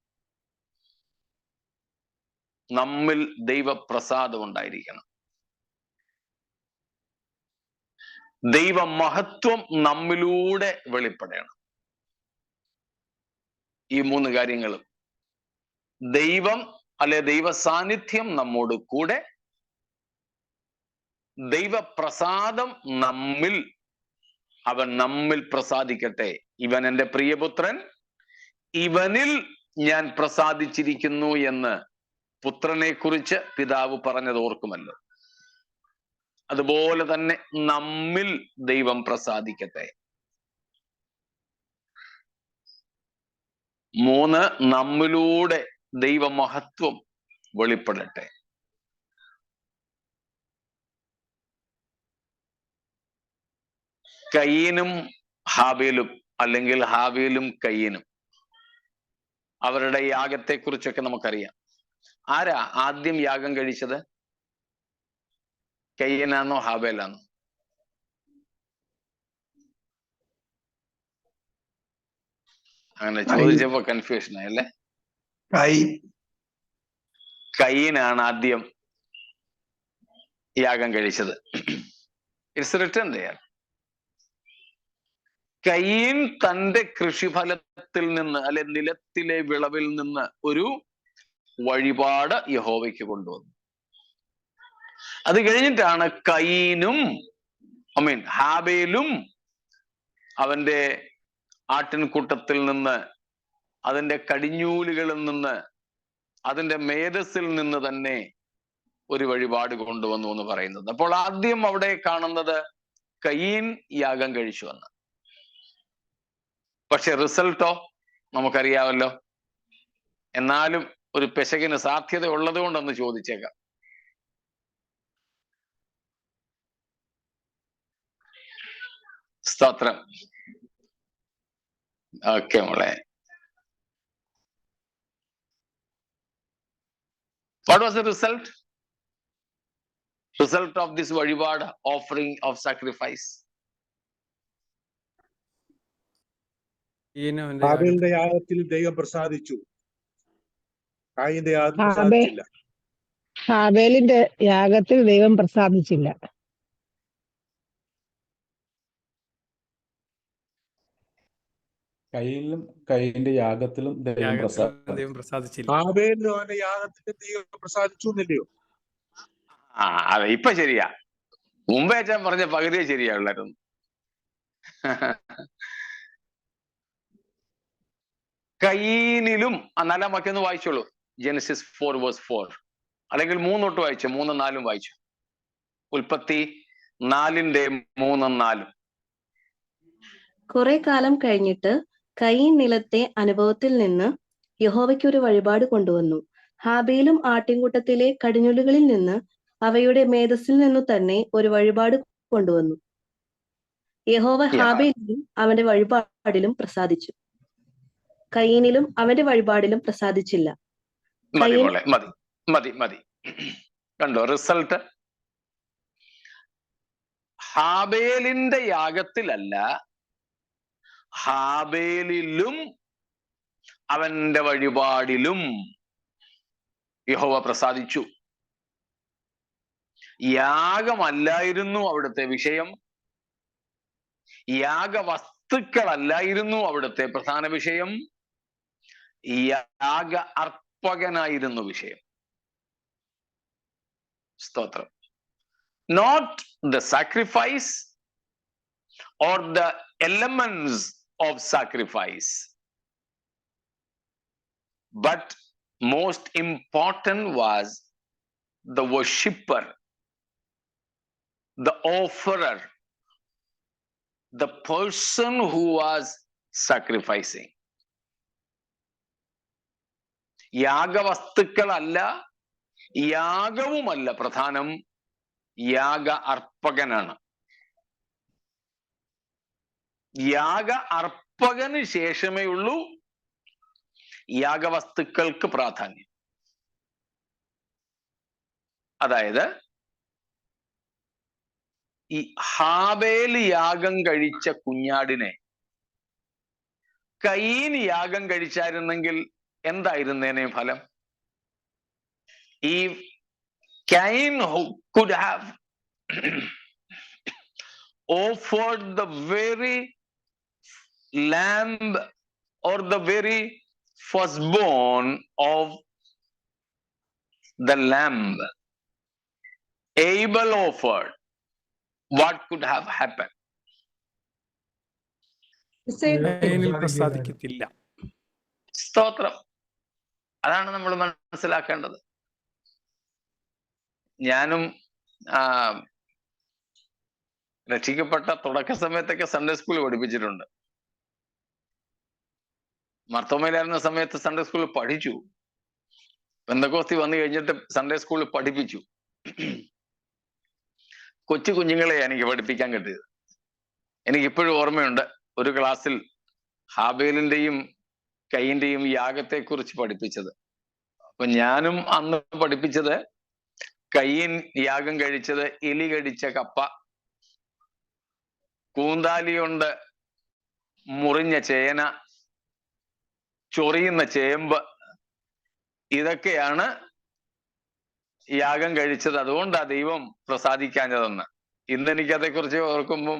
നമ്മിൽ ദൈവപ്രസാദമുണ്ടായിരിക്കണം. ദൈവമഹത്വം നമ്മിലൂടെ വെളിപ്പെടണം. ഈ 3 കാര്യങ്ങളും. ദൈവം അല്ലെ ദൈവ സാന്നിധ്യം നമ്മോട് കൂടെ, ദൈവപ്രസാദം നമ്മിൽ, അവൻ നമ്മിൽ പ്രസാദിക്കട്ടെ. ഇവൻ എൻ്റെ പ്രിയപുത്രൻ, ഇവനിൽ ഞാൻ പ്രസാദിച്ചിരിക്കുന്നു എന്ന് പുത്രനെ കുറിച്ച് പിതാവ് പറഞ്ഞത് ഓർക്കുമല്ലോ. അതുപോലെ തന്നെ നമ്മിൽ ദൈവം പ്രസാദിക്കട്ടെ. 3, നമ്മിലൂടെ ദൈവമഹത്വം വെളിപ്പെടട്ടെ. കയീനും ഹാബേലും, അല്ലെങ്കിൽ ഹാബേലും കയീനും, അവരുടെ യാഗത്തെക്കുറിച്ചൊക്കെ നമുക്കറിയാം. ആരാ ആദ്യം യാഗം കഴിച്ചത്? കയീനാണോ ഹാബേലാണോ? അങ്ങനെ ചോദിച്ചപ്പോ കൺഫ്യൂഷൻ ആയല്ലേ. കയീനാണ് ആദ്യം യാഗം കഴിച്ചത്. It's written there. കയീൻ തന്റെ കൃഷിഫലത്തിൽ നിന്ന്, അല്ലെ നിലത്തിലെ വിളവിൽ നിന്ന് ഒരു വഴിപാട് യഹോവയ്ക്ക് കൊണ്ടുവന്നു. അത് കഴിഞ്ഞിട്ടാണ് കയീനും ഹാബേലും അവന്റെ ആട്ടിൻകൂട്ടത്തിൽ നിന്ന് അതിൻ്റെ കടിഞ്ഞൂലുകളിൽ നിന്ന്, അതിൻ്റെ മേധസ്സിൽ നിന്ന് തന്നെ ഒരു വഴിപാട് കൊണ്ടുവന്നു എന്ന് പറയുന്നത്. അപ്പോൾ ആദ്യം അവിടെ കാണുന്നത് കയീൻ യാഗം കഴിച്ചു എന്ന്. പക്ഷെ റിസൾട്ടോ നമുക്കറിയാമല്ലോ. എന്നാലും ഒരു പെശകിന് സാധ്യത ഉള്ളത് കൊണ്ടൊന്ന് ചോദിച്ചേക്കാം. സ്തോത്രം. ഓക്കെ മോളെ. What was the result? Result of this vazhibad, offering of sacrifice? ഹാബേലിന്റെ യാഗത്തിൽ ദൈവം പ്രസാദിച്ചു, കായീന്റെ യാഗത്തിൽ പ്രസാദിച്ചില്ല. ഹാബേലിന്റെ യാഗത്തിൽ ദൈവം പ്രസാദിച്ചില്ല. കയീന്റെ യാഗത്തിലും ദൈവം പ്രസാദിച്ചില്ല. ഹാബേലിനും അവന്റെ യാഗത്തിൽ ദൈവം പ്രസാദിച്ചു എന്നില്ലയോ? അതെ, ഇപ്പൊ ശരിയാ. മുമ്പേ ഞാൻ പറഞ്ഞ പകുതിയെ ശരിയായുള്ളായിരുന്നു. കയീനിലും, 4 വാക്യം വായിച്ചോളൂ. ജെനസിസ് 4:4, അല്ലെങ്കിൽ 3 തൊട്ട് വായിച്ചു, 3, 4 വായിച്ചു. ഉൽപ്പത്തി 4:3-4. കുറെ കാലം കഴിഞ്ഞിട്ട് കയീൻ നിലത്തെ അനുഭവത്തിൽ നിന്ന് യഹോവയ്ക്ക് ഒരു വഴിപാട് കൊണ്ടുവന്നു. ഹാബേലും ആട്ടിൻകൂട്ടത്തിലെ കടിഞ്ഞുലുകളിൽ നിന്ന് അവയുടെ മേധസ്സിൽ നിന്നു തന്നെ ഒരു വഴിപാട് കൊണ്ടുവന്നു. യഹോവ ഹാബേലിലും അവന്റെ വഴിപാടിലും പ്രസാദിച്ചു, കയീനിലും അവന്റെ വഴിപാടിലും പ്രസാദിച്ചില്ല. മതി. കണ്ടോ റിസൾട്ട്? ഹാബേലിന്റെ യാഗത്തിലല്ല, ഹാബേലിലും അവന്റെ വഴിപാടിലും യഹോവ പ്രസാദിച്ചു. യാഗമല്ലായിരുന്നു അവിടുത്തെ വിഷയം, യാഗവസ്തുക്കളല്ലായിരുന്നു അവിടുത്തെ പ്രധാന വിഷയം, യാഗ അർപ്പകനായിരുന്നു വിഷയം. സ്തോത്രം. Not the sacrifice or the elements of sacrifice, but most important was the worshipper, the offerer, the person who was sacrificing. യാഗവസ്തുക്കളല്ല, യാഗവുമല്ല പ്രധാനം, യാഗ അർപ്പകനാണ്. യാഗ അർപ്പകന് ശേഷമേ ഉള്ളൂ യാഗവസ്തുക്കൾക്ക് പ്രാധാന്യം. അതായത് ഈ ഹാബേൽ യാഗം കഴിച്ച കുഞ്ഞാടിനെ കയീൻ യാഗം കഴിച്ചായിരുന്നെങ്കിൽ എന്തായിരുന്നേനെ ഫലം? ഈ കയീൻ could have offered the very lamb or the very firstborn of the lamb. Abel offered. What could have happened? പ്രസാദിക്കത്തില്ല. സ്തോത്രം. അതാണ് നമ്മൾ മനസ്സിലാക്കേണ്ടത്. ഞാനും രക്ഷിക്കപ്പെട്ട തുടക്ക സമയത്തൊക്കെ സൺഡേ സ്കൂളിൽ പഠിപ്പിച്ചിട്ടുണ്ട്. മർത്തോമയിലായിരുന്ന സമയത്ത് സൺഡേ സ്കൂളിൽ പഠിച്ചു. പെന്തക്കോസ്തി വന്നു കഴിഞ്ഞിട്ട് സൺഡേ സ്കൂളിൽ പഠിപ്പിച്ചു. കൊച്ചു കുഞ്ഞുങ്ങളെ എനിക്ക് പഠിപ്പിക്കാൻ കിട്ടിയത്. എനിക്കിപ്പോഴും ഓർമ്മയുണ്ട്, ഒരു ക്ലാസ്സിൽ ഹാബേലിന്റെയും കയീന്റെയും യാഗത്തെക്കുറിച്ച് പഠിപ്പിച്ചത്. അപ്പൊ ഞാനും അന്ന് പഠിപ്പിച്ചത് കയീൻ യാഗം കഴിച്ചത് എലി കടിച്ച കപ്പ, കൂന്താലി കൊണ്ട് മുറിഞ്ഞ ചേന, ചൊറിയുന്ന ചേമ്പ്, ഇതൊക്കെയാണ് യാഗം കഴിച്ചത്. അതുകൊണ്ടാ ദൈവം പ്രസാദിക്കാഞ്ഞതെന്ന്. ഇന്ന് എനിക്ക് അതേക്കുറിച്ച് ഓർക്കുമ്പം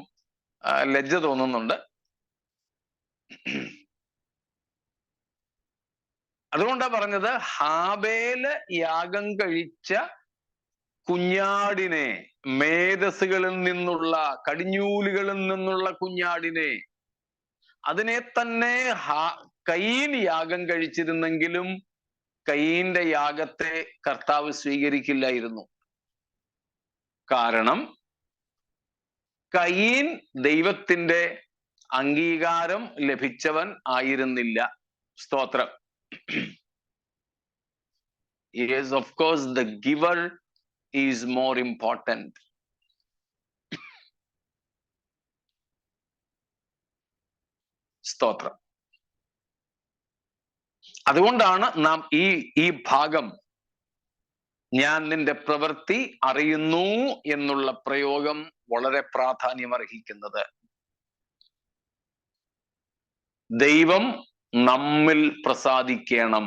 ലജ്ജ തോന്നുന്നുണ്ട്. അതുകൊണ്ടാ പറഞ്ഞത് ഹാബേല് യാഗം കഴിച്ച കുഞ്ഞാടിനെ, മേധസ്സുകളിൽ നിന്നുള്ള, കടിഞ്ഞൂലുകളിൽ നിന്നുള്ള കുഞ്ഞാടിനെ, അതിനെ തന്നെ കയീൻ യാഗം കഴിച്ചിരുന്നെങ്കിലും കയീന്റെ യാഗത്തെ കർത്താവ് സ്വീകരിക്കില്ലായിരുന്നു. കാരണം കയീൻ ദൈവത്തിന്റെ അംഗീകാരം ലഭിച്ചവൻ ആയിരുന്നില്ല. സ്തോത്രം. Yes, of course, the giver is more important. സ്തോത്രം. അതുകൊണ്ടാണ് നാം ഈ ഭാഗം ഞാൻ നിന്റെ പ്രവൃത്തി അറിയുന്നു എന്നുള്ള പ്രയോഗം വളരെ പ്രാധാന്യം അർഹിക്കുന്നത്. ദൈവം നമ്മിൽ പ്രസാദിക്കണം.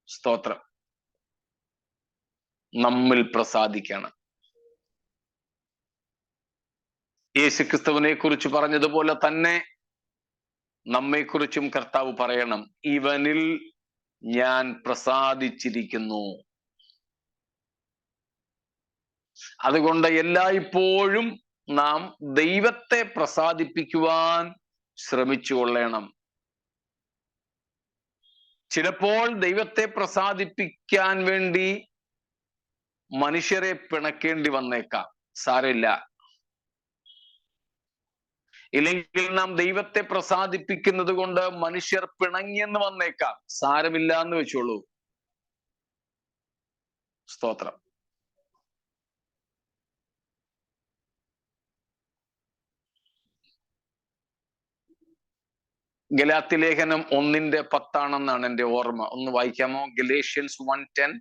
സ്തോത്രം. നമ്മിൽ പ്രസാദിക്കണം. യേശുക്രിസ്തുവിനെ കുറിച്ച് പറഞ്ഞതുപോലെ തന്നെ നമ്മെക്കുറിച്ചും കർത്താവ് പറയണം, ഇവനിൽ ഞാൻ പ്രസാദിച്ചിരിക്കുന്നു. അതുകൊണ്ട് എല്ലായ്പ്പോഴും നാം ദൈവത്തെ പ്രസാദിപ്പിക്കുവാൻ ശ്രമിച്ചുകൊള്ളണം. ചിലപ്പോൾ ദൈവത്തെ പ്രസാദിപ്പിക്കാൻ വേണ്ടി മനുഷ്യരെ പിണക്കേണ്ടി വന്നേക്കാം. സാരമില്ല. ഇല്ലെങ്കിൽ നാം ദൈവത്തെ പ്രസാദിപ്പിക്കുന്നത് കൊണ്ട് മനുഷ്യർ പിണങ്ങിയെന്ന് വന്നേക്കാം. സാരമില്ല എന്ന് വെച്ചോളൂ. സ്തോത്രം. ഗലാത്യ ലേഖനം 1:10 എൻ്റെ ഓർമ്മ. ഒന്ന് വായിക്കാമോ? ഗലേഷ്യൻസ് 1:10.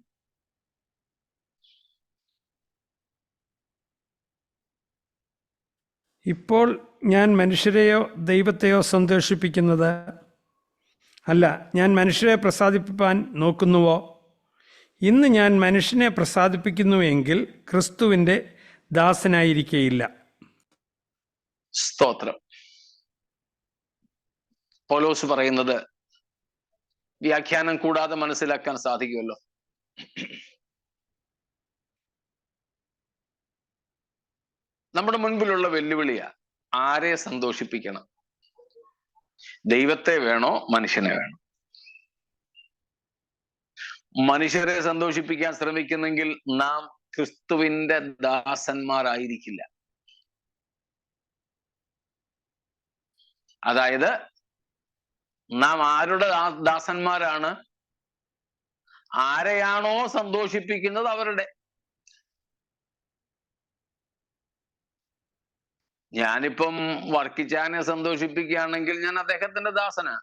ഇപ്പോൾ ഞാൻ മനുഷ്യരെയോ ദൈവത്തെയോ സന്തോഷിപ്പിക്കുന്നത് അല്ല, ഞാൻ മനുഷ്യരെ പ്രസാദിപ്പിക്കാൻ നോക്കുന്നുവോ? ഇന്ന് ഞാൻ മനുഷ്യനെ പ്രസാദിപ്പിക്കുന്നുവെങ്കിൽ ക്രിസ്തുവിൻ്റെ ദാസനായിരിക്കയില്ല. സ്തോത്രം. പൗലോസ് പറയുന്നത് വ്യാഖ്യാനം കൂടാതെ മനസ്സിലാക്കാൻ സാധിക്കുമല്ലോ. നമ്മുടെ മുൻപിലുള്ള വെല്ലുവിളിയാ, ആരെ സന്തോഷിപ്പിക്കണം? ദൈവത്തെ വേണോ മനുഷ്യനെ വേണോ? മനുഷ്യരെ സന്തോഷിപ്പിക്കാൻ ശ്രമിക്കുന്നെങ്കിൽ നാം ക്രിസ്തുവിന്റെ ദാസന്മാരായിരിക്കില്ല. അതായത് നാം ആരുടെ ദാസന്മാരാണ്? ആരെയാണോ സന്തോഷിപ്പിക്കുന്നത് അവരുടെ. ഞാനിപ്പം വർക്കിച്ചാനെ സന്തോഷിപ്പിക്കുകയാണെങ്കിൽ ഞാൻ അദ്ദേഹത്തിന്റെ ദാസനാ.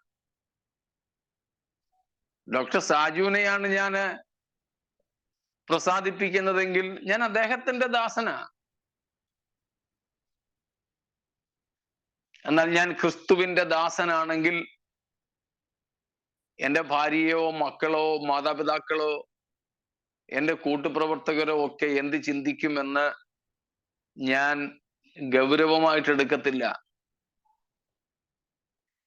ഡോക്ടർ സാജുവിനെയാണ് ഞാൻ പ്രസാദിപ്പിക്കുന്നതെങ്കിൽ ഞാൻ അദ്ദേഹത്തിന്റെ ദാസനാ. എന്നാൽ ഞാൻ ക്രിസ്തുവിന്റെ ദാസനാണെങ്കിൽ എൻ്റെ ഭാര്യയോ മക്കളോ മാതാപിതാക്കളോ എൻ്റെ കൂട്ടുപ്രവർത്തകരോ ഒക്കെ എന്ത് ചിന്തിക്കുമെന്ന് ഞാൻ ഗൗരവമായിട്ടെടുക്കത്തില്ല.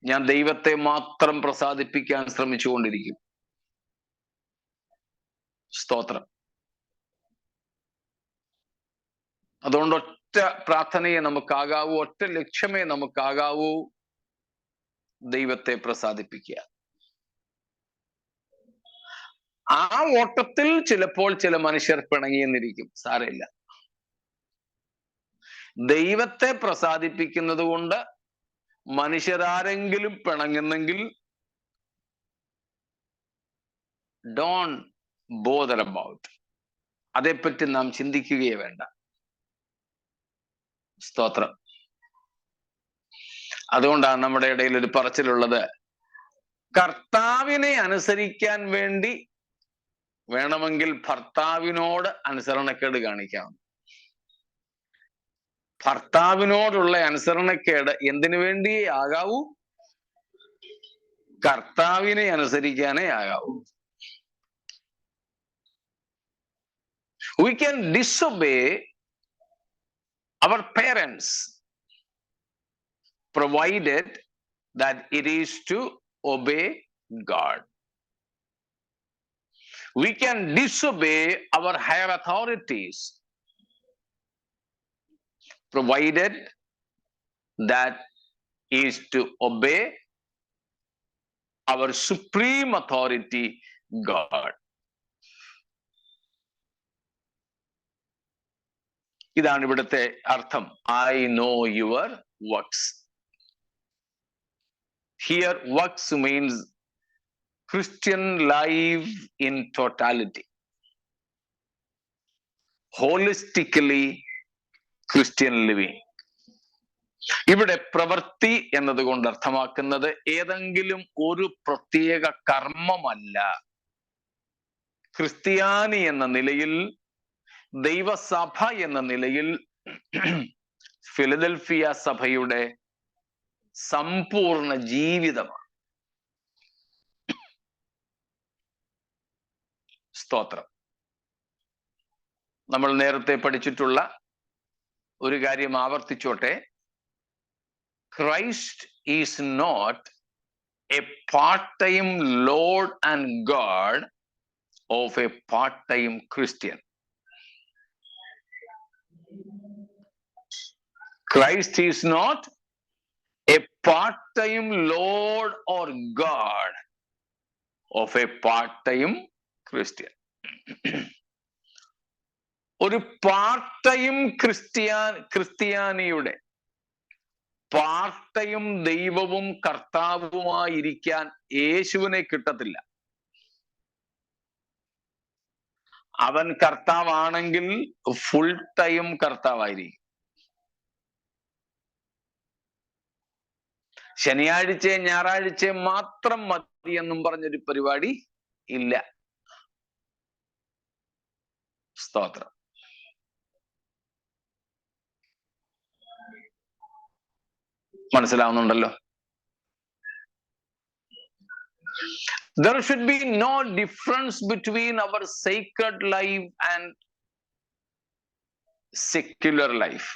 ഞാൻ ദൈവത്തെ മാത്രം പ്രസാദിപ്പിക്കാൻ ശ്രമിച്ചുകൊണ്ടിരിക്കും. സ്തോത്രം. അതുകൊണ്ട് ഒറ്റ പ്രാർത്ഥനയെ നമുക്കാകാവൂ, ഒറ്റ ലക്ഷ്യമേ നമുക്കാകാവൂ, ദൈവത്തെ പ്രസാദിപ്പിക്കുക. ആ ഓട്ടത്തിൽ ചിലപ്പോൾ ചില മനുഷ്യർ പിണങ്ങിയെന്നിരിക്കും. സാരമില്ല. ദൈവത്തെ പ്രസാദിപ്പിക്കുന്നത് കൊണ്ട് മനുഷ്യരാരെങ്കിലും പിണങ്ങുന്നെങ്കിൽ ഡോണ്ട് ബോദർ അബൌട്ട്. അതേപ്പറ്റി നാം ചിന്തിക്കുകയേ വേണ്ട. സ്തോത്രം. അതുകൊണ്ടാണ് നമ്മുടെ ഇടയിൽ ഒരു പറച്ചിലുള്ളത്, കർത്താവിനെ അനുസരിക്കാൻ വേണ്ടി വേണമെങ്കിൽ ഭർത്താവിനോട് അനുസരണക്കേട് കാണിക്കാം. ഭർത്താവിനോടുള്ള അനുസരണക്കേട് എന്തിനു വേണ്ടിയേ ആകാവൂ? കർത്താവിനെ അനുസരിക്കാനേ ആകാവൂ. We can disobey our parents provided that it is to obey God. We can disobey our higher authorities provided that is to obey our supreme authority, God. ഇതാണ് ഇവിടുത്തെ അർത്ഥം. I know your works. Here works means Christian life in totality. Holistically Christian living. ഇവിടെ പ്രവൃത്തി എന്നതുകൊണ്ട് അർത്ഥമാക്കുന്നത് ഏതെങ്കിലും ഒരു പ്രത്യേക കർമ്മമല്ല. ക്രിസ്ത്യാനി എന്ന നിലയിൽ, ദൈവസഭ എന്ന നിലയിൽ ഫിലദൽഫിയ സഭയുടെ സമ്പൂർണ്ണ ജീവിതമാണ്. സ്തോത്രം. നമ്മൾ നേരത്തെ പഠിച്ചിട്ടുള്ള ഒരു കാര്യം ആവർത്തിച്ചോട്ടെ. Christ is not a part-time Lord and God of a part-time Christian. Christ is not a part-time Lord or God of a part-time Christian. ഒരു പാർട്ട്-ടൈം ക്രിസ്ത്യാനിയുടെ പാർട്ട്-ടൈം ദൈവവും കർത്താവുമായിരിക്കാൻ യേശുവിനെ കിട്ടത്തില്ല. അവൻ കർത്താവാണെങ്കിൽ ഫുൾ ടൈം കർത്താവായിരിക്കും. ശനിയാഴ്ചയും ഞായറാഴ്ചയും മാത്രം മതി എന്നും പറഞ്ഞൊരു പരിപാടി ഇല്ല. സ്തോത്രം. മനസ്സിലാവുന്നുണ്ടല്ലോ? There should be no difference between our sacred life and secular life.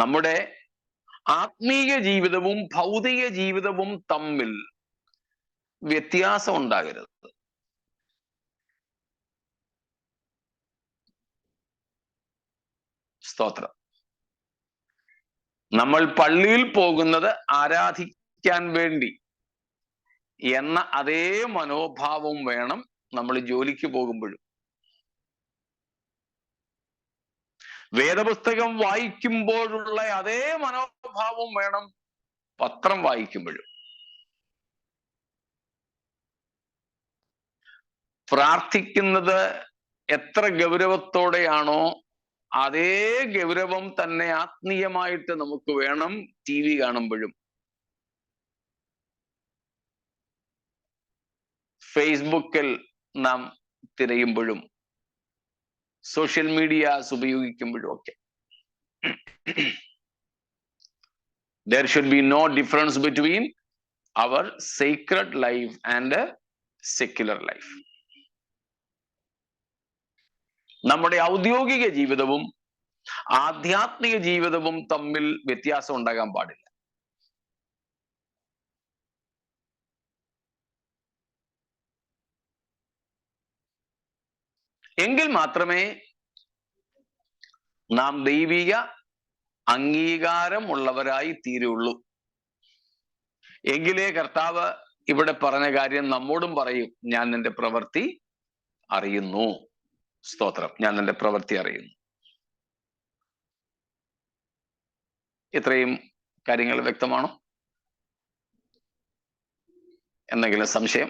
നമ്മുടെ ആത്മീയ ജീവിതവും ഭൗതിക ജീവിതവും തമ്മിൽ വ്യത്യാസം ഉണ്ടാകരുത്. സ്തോത്രം. നമ്മൾ പള്ളിയിൽ പോകുന്നത് ആരാധിക്കാൻ വേണ്ടി എന്ന അതേ മനോഭാവം വേണം നമ്മൾ ജോലിക്ക് പോകുമ്പോഴും. വേദപുസ്തകം വായിക്കുമ്പോഴുള്ള അതേ മനോഭാവം വേണം പത്രം വായിക്കുമ്പോഴും. പ്രാർത്ഥിക്കുന്നത് എത്ര ഗൗരവത്തോടെയാണോ അതേ ഗൗരവം തന്നെ ആത്മീയമായിട്ട് നമുക്ക് വേണം TV കാണുമ്പോഴും. ഫേസ്ബുക്കിൽ നാം തിരയുമ്പോഴും സോഷ്യൽ മീഡിയാസ് ഉപയോഗിക്കുമ്പോഴും ഒക്കെ. There should be no difference between our sacred life and a secular life. നമ്മുടെ ഔദ്യോഗിക ജീവിതവും ആധ്യാത്മിക ജീവിതവും തമ്മിൽ വ്യത്യാസം ഉണ്ടാകാൻ പാടില്ല. എങ്കിൽ മാത്രമേ നാം ദൈവിക അംഗീകാരമുള്ളവരായി തീരുള്ളൂ. എങ്കിലേ കർത്താവ് ഇവിടെ പറഞ്ഞ കാര്യം നമ്മോടും പറയും, ഞാൻ നിന്റെ പ്രവൃത്തി അറിയുന്നു. സ്തോത്രം. ഞാൻ നിന്റെ പ്രവൃത്തി അറിയുന്നു. ഇത്രയും കാര്യങ്ങൾ വ്യക്തമാണോ? എന്തെങ്കിലും സംശയം?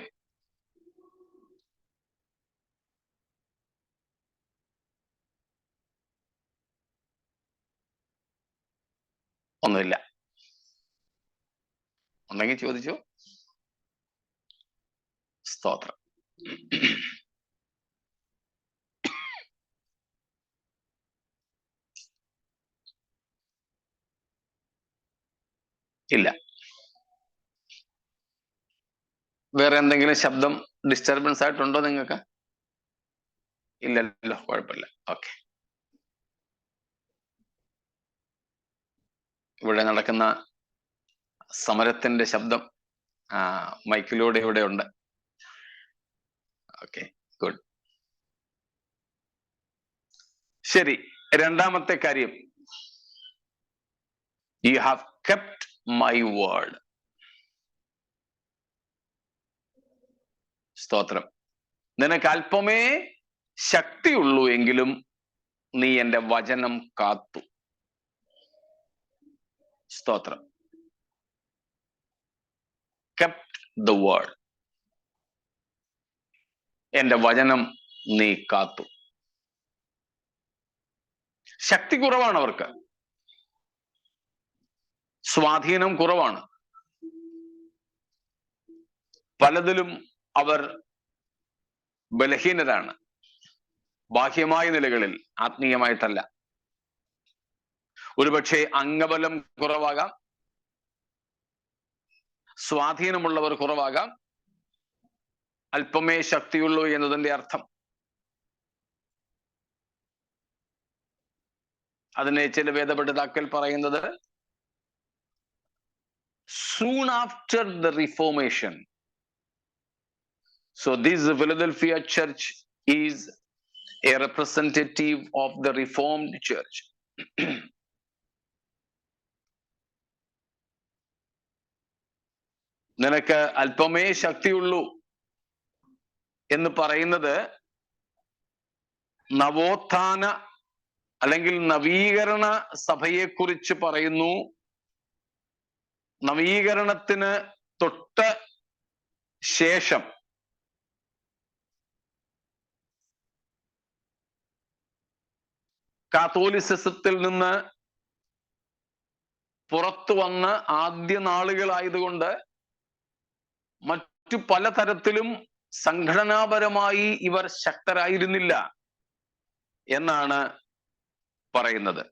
ഒന്നുമില്ല. ഉണ്ടെങ്കിൽ ചോദിച്ചു. സ്തോത്രം. ഇല്ല. വേറെ എന്തെങ്കിലും ശബ്ദം ഡിസ്റ്റർബൻസ് ആയിട്ടുണ്ടോ നിങ്ങൾക്ക്? ഇല്ലല്ലോ, കുഴപ്പമില്ല. ഓക്കെ. ഇവിടെ നടക്കുന്ന സമരത്തിന്റെ ശബ്ദം മൈക്കിലൂടെ ഇവിടെ ഉണ്ട്. Okay, good. ശരി, രണ്ടാമത്തെ കാര്യം, you have kept my word. സ്തോത്രം. നിനക്ക് അല്പമേ ശക്തിയുള്ളൂ എങ്കിലും നീ എൻ്റെ വചനം കാത്തു. സ്തോത്രം. kept the word. എൻ്റെ വചനം നീ കാത്തു. ശക്തി കുറവാണ് അവർക്ക്, സ്വാധീനം കുറവാണ്, പലതിലും അവർ ബലഹീനരാണ്. ബാഹ്യമായ നിലകളിൽ, ആത്മീയമായിട്ടല്ല. ഒരുപക്ഷെ അംഗബലം കുറവാകാം, സ്വാധീനമുള്ളവർ കുറവാകാം. അല്പമേ ശക്തിയുള്ളൂ എന്നതിന്റെ അർത്ഥം. അതിനെ ചില വേദപണ്ഡിതാക്കൾ പറയുന്നത് soon after the Reformation. So this Philadelphia church is a representative of the Reformed church. നിനക്ക് അല്പമേ ശക്തിയുള്ളൂ എന്ന് പറയുന്നത് നവോത്ഥാന അല്ലെങ്കിൽ നവീകരണ സഭയെക്കുറിച്ച് പറയുന്നു. നവീകരണത്തിന് തൊട്ട് ശേഷം കാത്തോലിസിസത്തിൽ നിന്ന് പുറത്തു വന്ന ആദ്യ നാളുകളായതുകൊണ്ട് മറ്റു പലതരത്തിലും സംഘടനാപരമായി ഇവർ ശക്തരായിരുന്നില്ല എന്നാണ് പറയുന്നത്.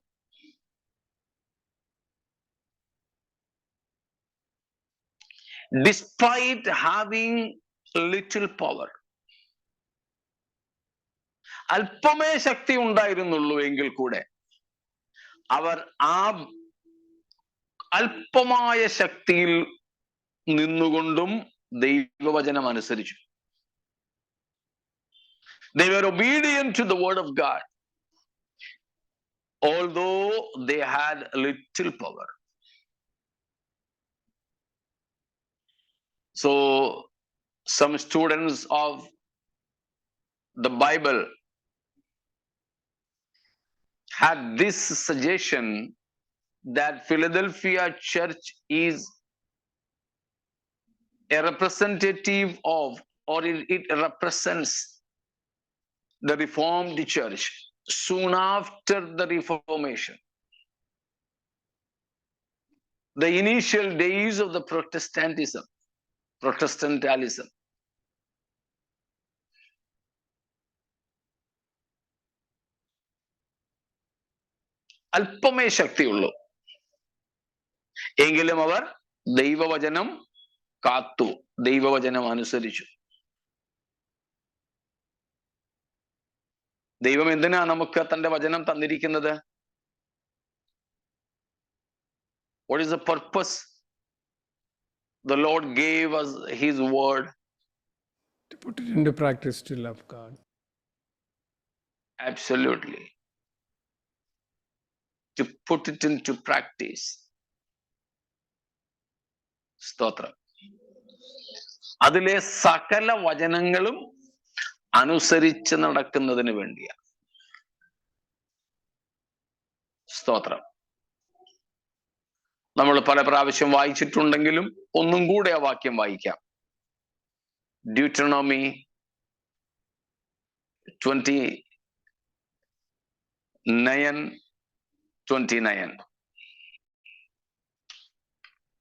Despite having little power, അല്പമേ ശക്തി ഉണ്ടായിരുന്നുള്ളൂ എങ്കിൽ കൂടെ അവർ ആ അല്പമായ ശക്തിയിൽ നിന്നുകൊണ്ടും ദൈവവചനം അനുസരിച്ചു. They were obedient to the word of God, although they had little power. So some students of the Bible had this suggestion that Philadelphia church is a representative of, or it represents the Reformed church soon after the Reformation. The initial days of the Protestantalism. അല്പമേ ശക്തിയുള്ളൂ എങ്കിലും അവർ ദൈവവചനം കാത്തു, ദൈവവചനം അനുസരിച്ചു. ദൈവം എന്തിനാ നമുക്ക് തന്റെ വചനം തന്നിരിക്കുന്നത്? What is the purpose the Lord gave us his word? To put it into practice, to love God. Absolutely. To put it into practice. സ്തോത്രം. അതിലെ സകല വചനങ്ങളും അനുസരിച്ച് നടക്കുന്നതിന് വേണ്ടിയാണ്. സ്തോത്രം. നമ്മൾ പല പ്രാവശ്യം വായിച്ചിട്ടുണ്ടെങ്കിലും ഒന്നും കൂടെ ആ വാക്യം വായിക്കാം. Deuteronomy 29:29.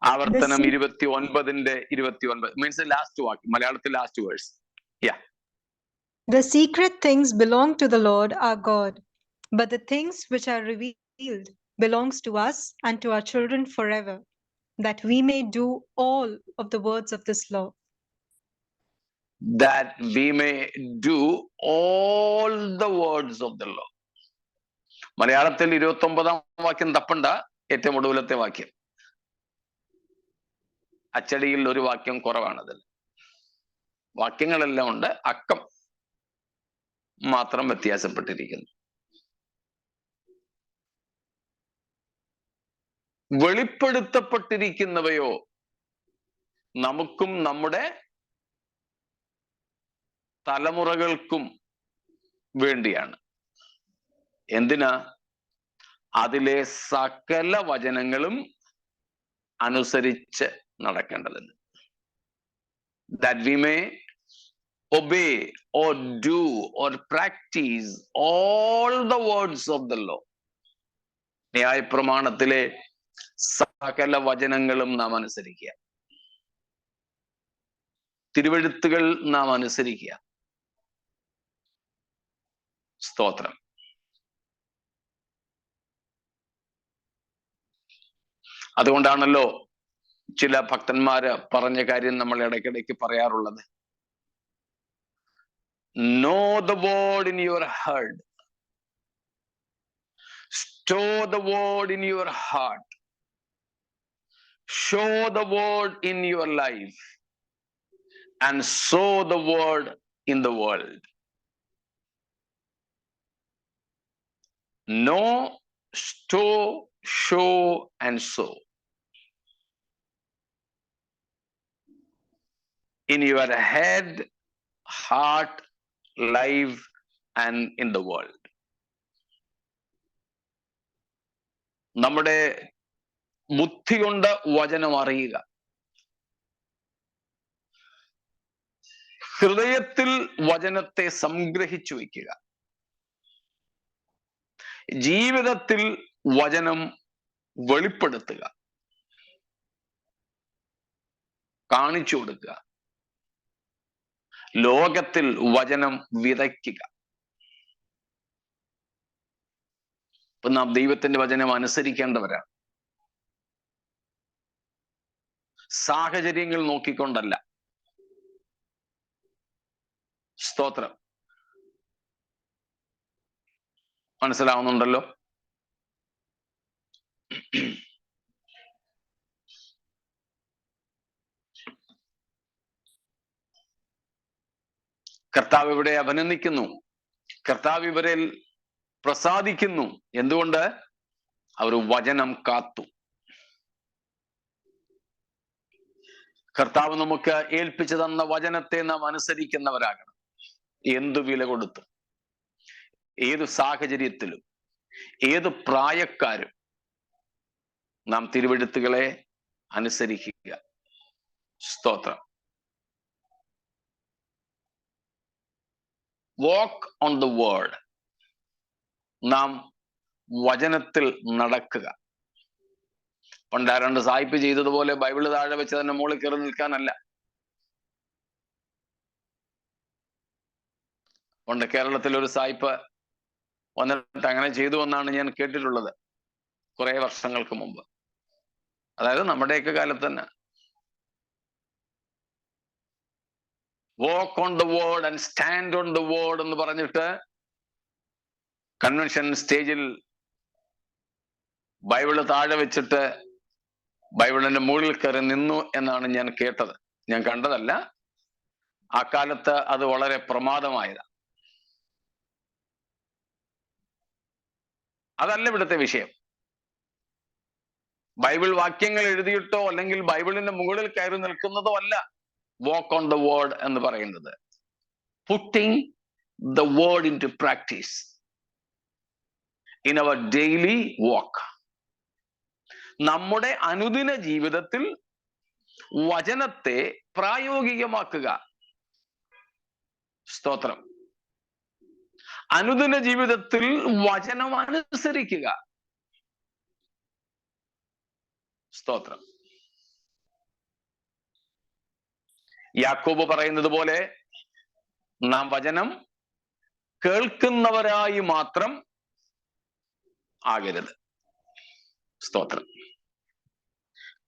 ആവർത്തനം 29:29 means the last വാക്യം, മലയാളത്തിൽ last verse. The secret things belong to the Lord our God, but the things which are revealed belongs to us and to our children forever, that we may do all of the words of this law. That we may do all the words of the law. മലയാളത്തിൽ 29 വാക്യം തപ്പണ്ട, ഏറ്റവും ഒടുവിലത്തെ വാക്യം. അച്ചടിയിൽ ഒരു വാക്യം കുറവാണതിൽ. വാക്യങ്ങളെല്ലാം ഉണ്ട്, അക്കം മാത്രം വ്യത്യാസപ്പെട്ടിരിക്കുന്നു. വെളിപ്പെടുത്തപ്പെട്ടിരിക്കുന്നവയോ നമുക്കും നമ്മുടെ തലമുറകൾക്കും വേണ്ടിയാണ്. എന്തിനാ? അതിലെ സകല വചനങ്ങളും അനുസരിച്ച് നടക്കേണ്ടതിന്. That we may obey or do or practice all the words of the law. ന്യായപ്രമാണത്തിലെ സകല വചനങ്ങളും നാം അനുസരിക്കുക, തിരുവെഴുത്തുകൾ നാം അനുസരിക്കുക. സ്തോത്രം. അതുകൊണ്ടാണല്ലോ ചില ഭക്തന്മാര് പറഞ്ഞ കാര്യം നമ്മൾ ഇടയ്ക്കിടയ്ക്ക് പറയാറുള്ളത്. Know the word in your heart. Store the word in your heart. Show the word in your life. And sow the word in the world. Know, store, show, and sow. In your head, heart, life, and in the world. നമ്മുടെ ബുദ്ധി കൊണ്ട് വചനം അറിയുക, ഹൃദയത്തിൽ വചനത്തെ സംഗ്രഹിച്ചു വയ്ക്കുക, ജീവിതത്തിൽ വചനം വെളിപ്പെടുത്തുക, കാണിച്ചു കൊടുക്കുക, ലോകത്തിൽ വചനം വിതയ്ക്കുക. ഇപ്പൊ നാം ദൈവത്തിന്റെ വചനം അനുസരിക്കേണ്ടവരാണ്. സാഹചര്യങ്ങൾ നോക്കിക്കൊണ്ടല്ല. സ്തോത്രം. മനസ്സിലാവുന്നുണ്ടല്ലോ? കർത്താവ് ഇവിടെ അഭിനന്ദിക്കുന്നു, കർത്താവ് ഇവരിൽ പ്രസാദിക്കുന്നു. എന്തുകൊണ്ട്? അവർ വചനം കാത്തു. കർത്താവ് നമുക്ക് ഏൽപ്പിച്ചു തന്ന വചനത്തെ നാം അനുസരിക്കുന്നവരാകണം. എന്തു വില കൊടുത്തും, ഏതു സാഹചര്യത്തിലും, ഏത് പ്രായക്കാരും നാം തിരുവെഴുത്തുകളെ അനുസരിക്കുക. സ്തോത്രം. വാക്ക് ഓൺ ദ വേർഡ്. നാം വചനത്തിൽ നടക്കുക. പണ്ടാരണ്ട് സായിപ്പ് ചെയ്തതുപോലെ ബൈബിള് താഴെ വെച്ച് തന്നെ മുകളിൽ കയറി നിൽക്കാനല്ല. പണ്ട് കേരളത്തിൽ ഒരു സായിപ്പ് വന്നിട്ട് അങ്ങനെ ചെയ്തു എന്നാണ് ഞാൻ കേട്ടിട്ടുള്ളത്, കുറെ വർഷങ്ങൾക്ക് മുമ്പ്. അതായത് നമ്മുടെയൊക്കെ കാലത്ത് തന്നെ. വാക്ക് on the word and stand on the word എന്ന് പറഞ്ഞിട്ട് കൺവെൻഷൻ സ്റ്റേജിൽ ബൈബിള് താഴെ വെച്ചിട്ട് ബൈബിളിന്റെ മുകളിൽ കയറി നിന്നു എന്നാണ് ഞാൻ കേട്ടത്. ഞാൻ കണ്ടതല്ല. ആ കാലത്ത് അത് വളരെ പ്രമാദമായതാണ്. അതല്ല ഇവിടുത്തെ വിഷയം. ബൈബിൾ വാക്യങ്ങൾ എഴുതിയിട്ടോ അല്ലെങ്കിൽ ബൈബിളിന്റെ മുകളിൽ കയറി നിൽക്കുന്നതോ അല്ല വാക്ക് ഓൺ ദ വേർഡ് എന്ന് പറയുന്നത്. Putting the word into practice in our daily walk. നമ്മുടെ അനുദിന ജീവിതത്തിൽ വചനത്തെ പ്രായോഗികമാക്കുക. സ്തോത്രം. അനുദിന ജീവിതത്തിൽ വചനം അനുസരിക്കുക. സ്തോത്രം. യാക്കോബ് പറയുന്നത് പോലെ നാം വചനം കേൾക്കുന്നവരായി മാത്രം ആകരുത്. സ്തോത്രം.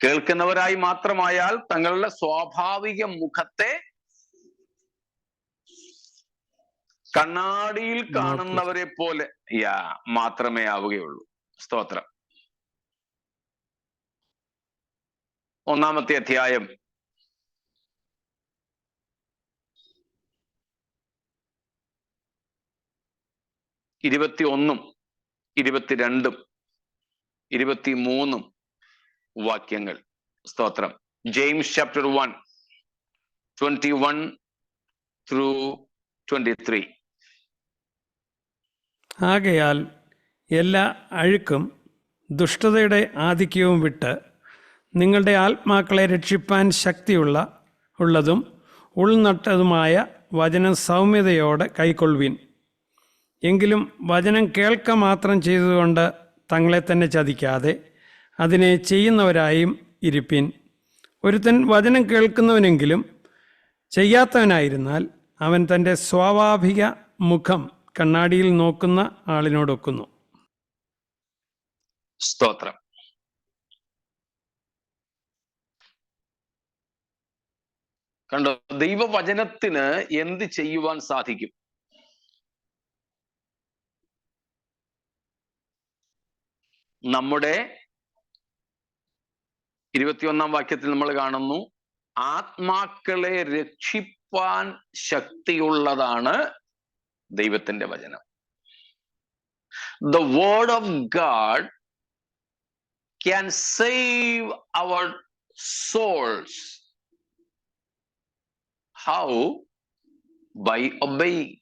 കേൾക്കുന്നവരായി മാത്രമായാൽ തങ്ങളുടെ സ്വാഭാവിക മുഖത്തെ കണ്ണാടിയിൽ കാണുന്നവരെ പോലെ മാത്രമേ ആവുകയുള്ളൂ. സ്തോത്രം. 1-ാമത്തെ അധ്യായം 21, 22, 23, വാക്യങ്ങൾ. സ്തോത്രം. James chapter 1 21 through 23. ആകയാൽ എല്ലാ അഴുക്കും ദുഷ്ടതയുടെ ആധിക്യവും വിട്ട് നിങ്ങളുടെ ആത്മാക്കളെ രക്ഷിപ്പാൻ ഉള്ളതും ഉൾനട്ടതുമായ വചനം സൗമ്യതയോടെ കൈക്കൊള്ളുവിൻ. എങ്കിലും വചനം കേൾക്ക മാത്രം ചെയ്തുകൊണ്ട് തങ്ങളെ തന്നെ ചതിക്കാതെ അതിനെ ചെയ്യുന്നവരായും ഇരിപ്പിൻ. ഒരുത്തൻ വചനം കേൾക്കുന്നവനെങ്കിലും ചെയ്യാത്തവനായിരുന്നാൽ അവൻ തൻ്റെ സ്വാഭാവിക മുഖം കണ്ണാടിയിൽ നോക്കുന്ന ആളിനോടൊക്കുന്നു. സ്തോത്രം. കണ്ടോ, ദൈവവചനത്തിന് എന്ത് ചെയ്യുവാൻ സാധിക്കും? നമ്മുടെ 21 വാക്യത്തിൽ നമ്മൾ കാണുന്നു, ആത്മാക്കളെ രക്ഷിപ്പാൻ ശക്തിയുള്ളതാണ് ദൈവത്തിന്റെ വചനം. The word of God can save our souls. How? By obeying.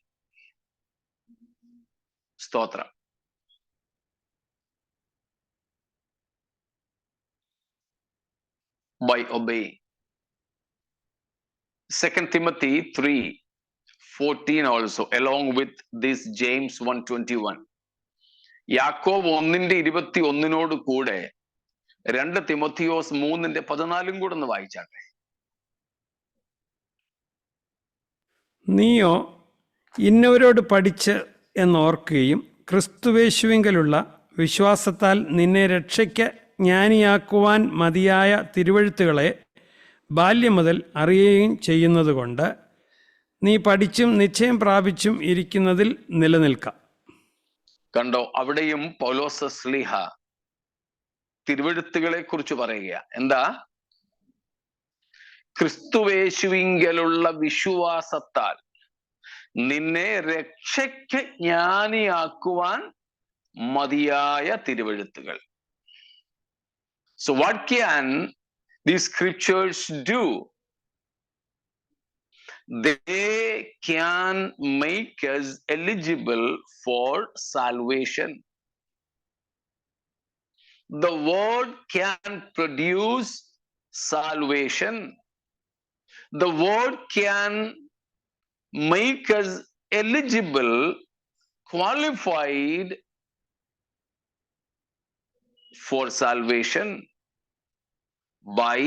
സ്തോത്രം. By obeying. 2 Timothy 3:14 also, along with this James 1:21. യാക്കോബ് 1:21 കൂടെ 2 തിമോത്തിയോസ് 3:14 കൂടെ ഒന്ന് വായിച്ചാട്ടെ. നീയോ ഇന്നവരോട് പഠിച്ച് എന്നോർക്കുകയും ക്രിസ്തുവേശുവിങ്കലുള്ള വിശ്വാസത്താൽ നിന്നെ രക്ഷയ്ക്ക് ജ്ഞാനിയാക്കുവാൻ മതിയായ തിരുവെഴുത്തുകളെ ബാല്യം മുതൽ അറിയുകയും ചെയ്യുന്നതുകൊണ്ട് നീ പഠിച്ചും നിശ്ചയം പ്രാപിച്ചും ഇരിക്കുന്നതിൽ നിലനിൽക്കാം. കണ്ടോ, അവിടെയും പൗലോസ് ശ്ലീഹ തിരുവെഴുത്തുകളെ കുറിച്ച് പറയുക. എന്താ? ക്രിസ്തുവേശുവിങ്കലുള്ള വിശ്വാസത്താൽ നിന്നെ രക്ഷയ്ക്ക് ജ്ഞാനിയാക്കുവാൻ മതിയായ തിരുവെഴുത്തുകൾ. So what can these scriptures do? They can make us eligible for salvation. The word can produce salvation. The word can make us eligible, qualified for salvation by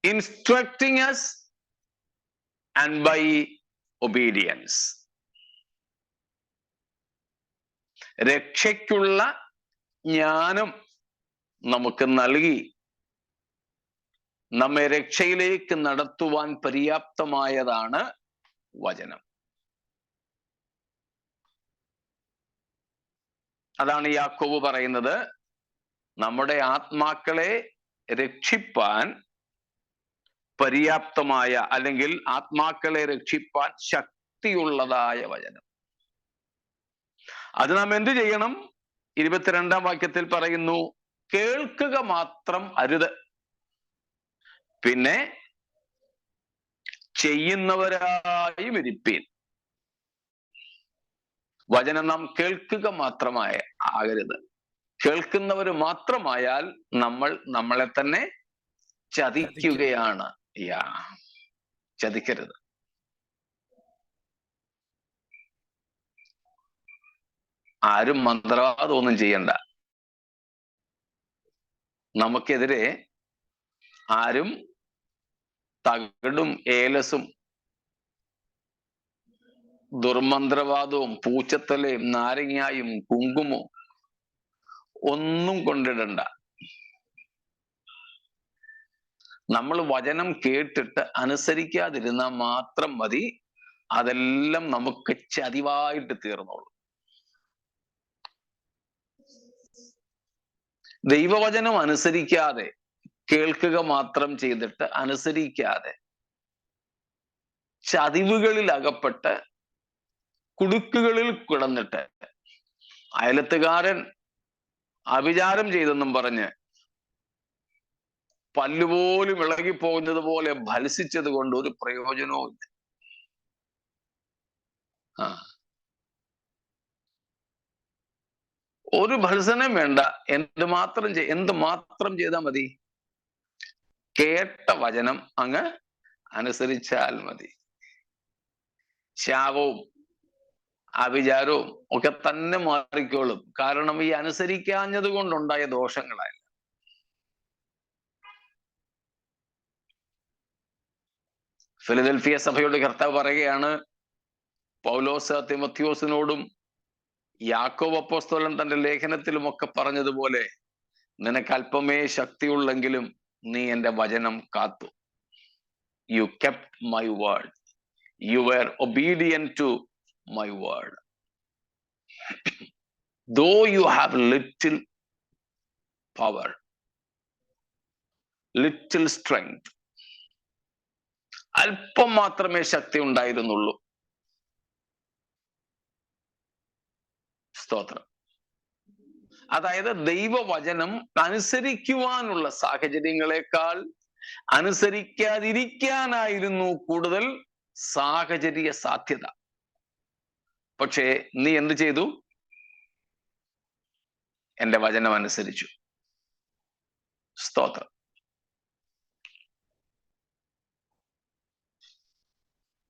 instructing us and by obedience. രക്ഷയ്ക്കുള്ള ജ്ഞാനം നമുക്ക് നൽകി നമ്മെ രക്ഷയിലേക്ക് നടത്തുവാൻ പര്യാപ്തമായതാണ് വചനം. അതാണ് യാക്കോബ് പറയുന്നത്, നമ്മുടെ ആത്മാക്കളെ രക്ഷിപ്പാൻ പര്യാപ്തമായ, അല്ലെങ്കിൽ ആത്മാക്കളെ രക്ഷിപ്പാൻ ശക്തിയുള്ളതായ വചനം. അത് നാം എന്ത് ചെയ്യണം? 22 വാക്യത്തിൽ പറയുന്നു, കേൾക്കുക മാത്രം അരുത്, പിന്നെ ചെയ്യുന്നവരായി ഇരിപ്പീൻ. വചനം നാം കേൾക്കുക മാത്രമായ ആകരുത്. കേൾക്കുന്നവര് മാത്രമായാൽ നമ്മൾ നമ്മളെ തന്നെ ചതിക്കുകയാണ്. ചതിക്കരുത്. ആരും മന്ത്രവാദം ഒന്നും ചെയ്യണ്ട. നമുക്കെതിരെ ആരും തകടും ഏലസും ദുർമന്ത്രവാദവും പൂച്ചത്തലയും നാരങ്ങായും കുങ്കുമവും ഒന്നും കൊണ്ടിടണ്ട. നമ്മൾ വചനം കേട്ടിട്ട് അനുസരിക്കാതിരുന്നാൽ മാത്രം മതി. അതെല്ലാം നമുക്ക് ചതിവായിട്ട് തീർന്നോളൂ. ദൈവവചനം അനുസരിക്കാതെ, കേൾക്കുക മാത്രം ചെയ്തിട്ട് അനുസരിക്കാതെ ചതിവുകളിൽ അകപ്പെട്ട് കുടുക്കുകളിൽ കിടന്നിട്ട് അയലത്തുകാരൻ അഭിചാരം ചെയ്തെന്നും പറഞ്ഞ് പല്ലുപോലും ഇളകിപ്പോകുന്നത് പോലെ ഭത്സിച്ചത് കൊണ്ട് ഒരു പ്രയോജനവും ഇല്ല. ഒരു ഭത്സനം വേണ്ട. എന്ത് മാത്രം ചെയ്താൽ മതി? കേട്ട വചനം അങ്ങ് അനുസരിച്ചാൽ മതി. ശാപവും അഭിചാരവും ഒക്കെ തന്നെ മാറിക്കോളും. കാരണം ഈ അനുസരിക്കാഞ്ഞത് കൊണ്ടുണ്ടായ ദോഷങ്ങളായി. ഫിലദൽഫിയ സഭയുടെ കർത്താവ് പറയുകയാണ്, പൗലോസ് തിമോഥെയോസിനോടും യാക്കോബ് അപ്പോസ്തലൻ തന്റെ ലേഖനത്തിലുമൊക്കെ പറഞ്ഞതുപോലെ, നിനക്ക് അല്പമേ ശക്തിയുള്ളെങ്കിലും നീ എൻ്റെ വചനം കാത്തു. You kept my word, you were obedient to my word. Though you have little power, little strength, അല്പം മാത്രമേ ശക്തി ഉണ്ടായിരുന്നുള്ളൂ. സ്തോത്രം. അതായത് ദൈവവചനം അനുസരിക്കുവാനുള്ള സാഹചര്യങ്ങളെക്കാൾ അനുസരിക്കാതിരിക്കാനായിരുന്നു കൂടുതൽ സാഹചര്യ സാധ്യത. പക്ഷേ നീ എന്ത് ചെയ്തു? എൻ്റെ വചനം അനുസരിച്ചു. സ്തോത്രം.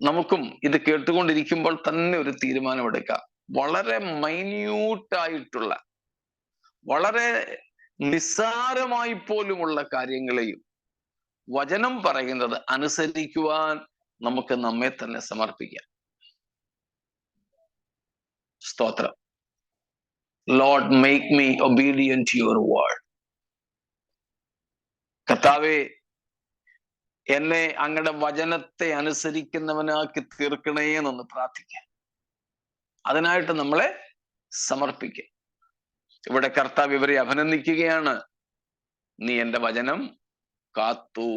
നമുക്കും ഇത് കേട്ടുകൊണ്ടിരിക്കുമ്പോൾ തന്നെ ഒരു തീരുമാനമെടുക്കാം. വളരെ മൈന്യൂട്ടായിട്ടുള്ള, വളരെ നിസ്സാരമായി പോലുമുള്ള കാര്യങ്ങളെയും വചനം പറയുന്നത് അനുസരിക്കുവാൻ നമുക്ക് നമ്മെ തന്നെ സമർപ്പിക്കാം. സ്തോത്രം. Lord, make me obedient to your word. കർത്താവേ, എന്നെ അങ്ങയുടെ വചനത്തെ അനുസരിക്കുന്നവനാക്കി തീർക്കണേ എന്നൊന്ന് പ്രാർത്ഥിക്കാം. അതിനായിട്ട് നമ്മളെ സമർപ്പിക്കുക. ഇവിടെ കർത്താവ് ഇവരെ അഭിനന്ദിക്കുകയാണ്, നീ എൻ്റെ വചനം കാത്തു.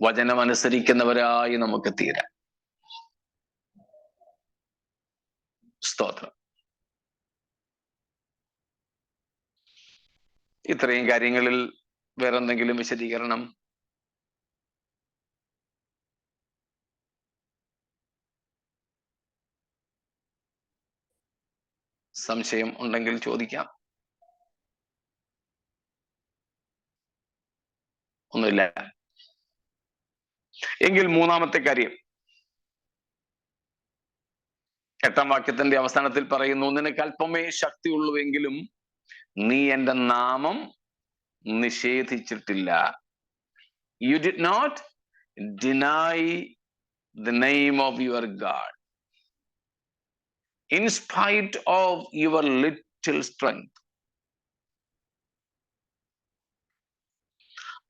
വചനം അനുസരിക്കുന്നവരായി നമുക്ക് തീരാം. സ്തോത്രം. ഇത്രയും കാര്യങ്ങളിൽ വേറെന്തെങ്കിലും വിശദീകരണം? സംശയം ഉണ്ടെങ്കിൽ ചോദിക്കാം. ഒന്നുമില്ല എങ്കിൽ മൂന്നാമത്തെ കാര്യം, 8-ാം വാക്യത്തിന്റെ അവസാനത്തിൽ പറയുന്നു, നിനക്ക് അല്പമേ ശക്തിയുള്ളൂവെങ്കിലും നീ എൻ്റെ നാമം നിഷേധിച്ചിട്ടില്ല. You did not deny the name of your God in spite of your little strength.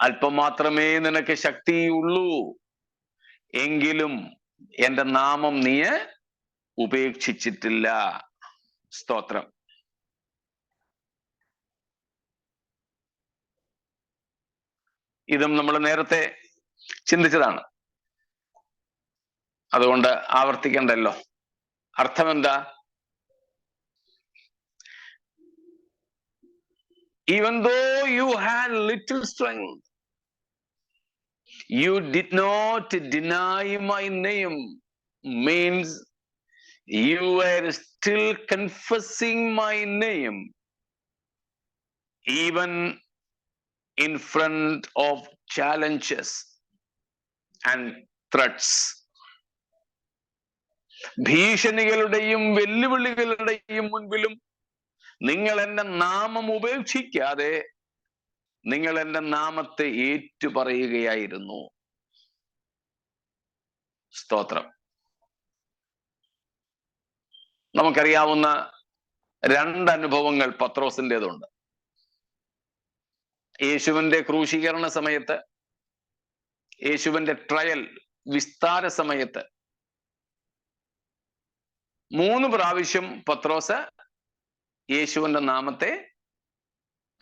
അല്പം മാത്രമേ നിനക്ക് ശക്തിയുള്ളൂ എങ്കിലും എൻ്റെ നാമം നീ ഉപേക്ഷിച്ചിട്ടില്ല. സ്തോത്രം. ഇതും നമ്മൾ നേരത്തെ ചിന്തിച്ചതാണ്, അതുകൊണ്ട് ആവർത്തിക്കണ്ടല്ലോ. അർത്ഥം എന്താ? Even though you had little strength, you did not deny my name. Means you were still confessing my name even in front of challenges and threats. ഭീഷണികളുടെയും വെല്ലുവിളികളുടെയും മുൻപിലും നിങ്ങൾ എൻ്റെ നാമം ഉപേക്ഷിക്കാതെ നിങ്ങൾ എൻ്റെ നാമത്തെ ഏറ്റുപറയുകയായിരുന്നു. സ്തോത്രം. നമുക്കറിയാവുന്ന 2 അനുഭവങ്ങൾ പത്രോസിൻ്റെതുണ്ട്. യേശുവിന്റെ ക്രൂശീകരണ സമയത്ത്, യേശുവിന്റെ ട്രയൽ വിസ്താര സമയത്ത് 3 പ്രാവശ്യം പത്രോസ് യേശുവിന്റെ നാമത്തെ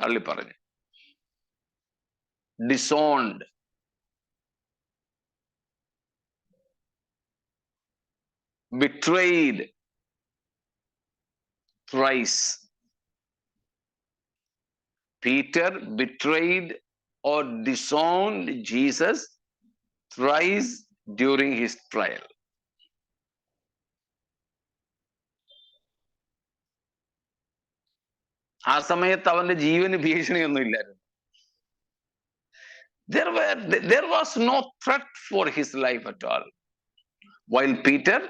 തള്ളിപ്പറഞ്ഞു. ഡിസോൺഡ്, betrayed thrice. Peter betrayed or disowned Jesus thrice during his trial. ആ സമയത്ത് അവന്റെ ജീവന് ഭീഷണിയൊന്നും ഇല്ലായിരുന്നു. There was no threat for his life at all, while Peter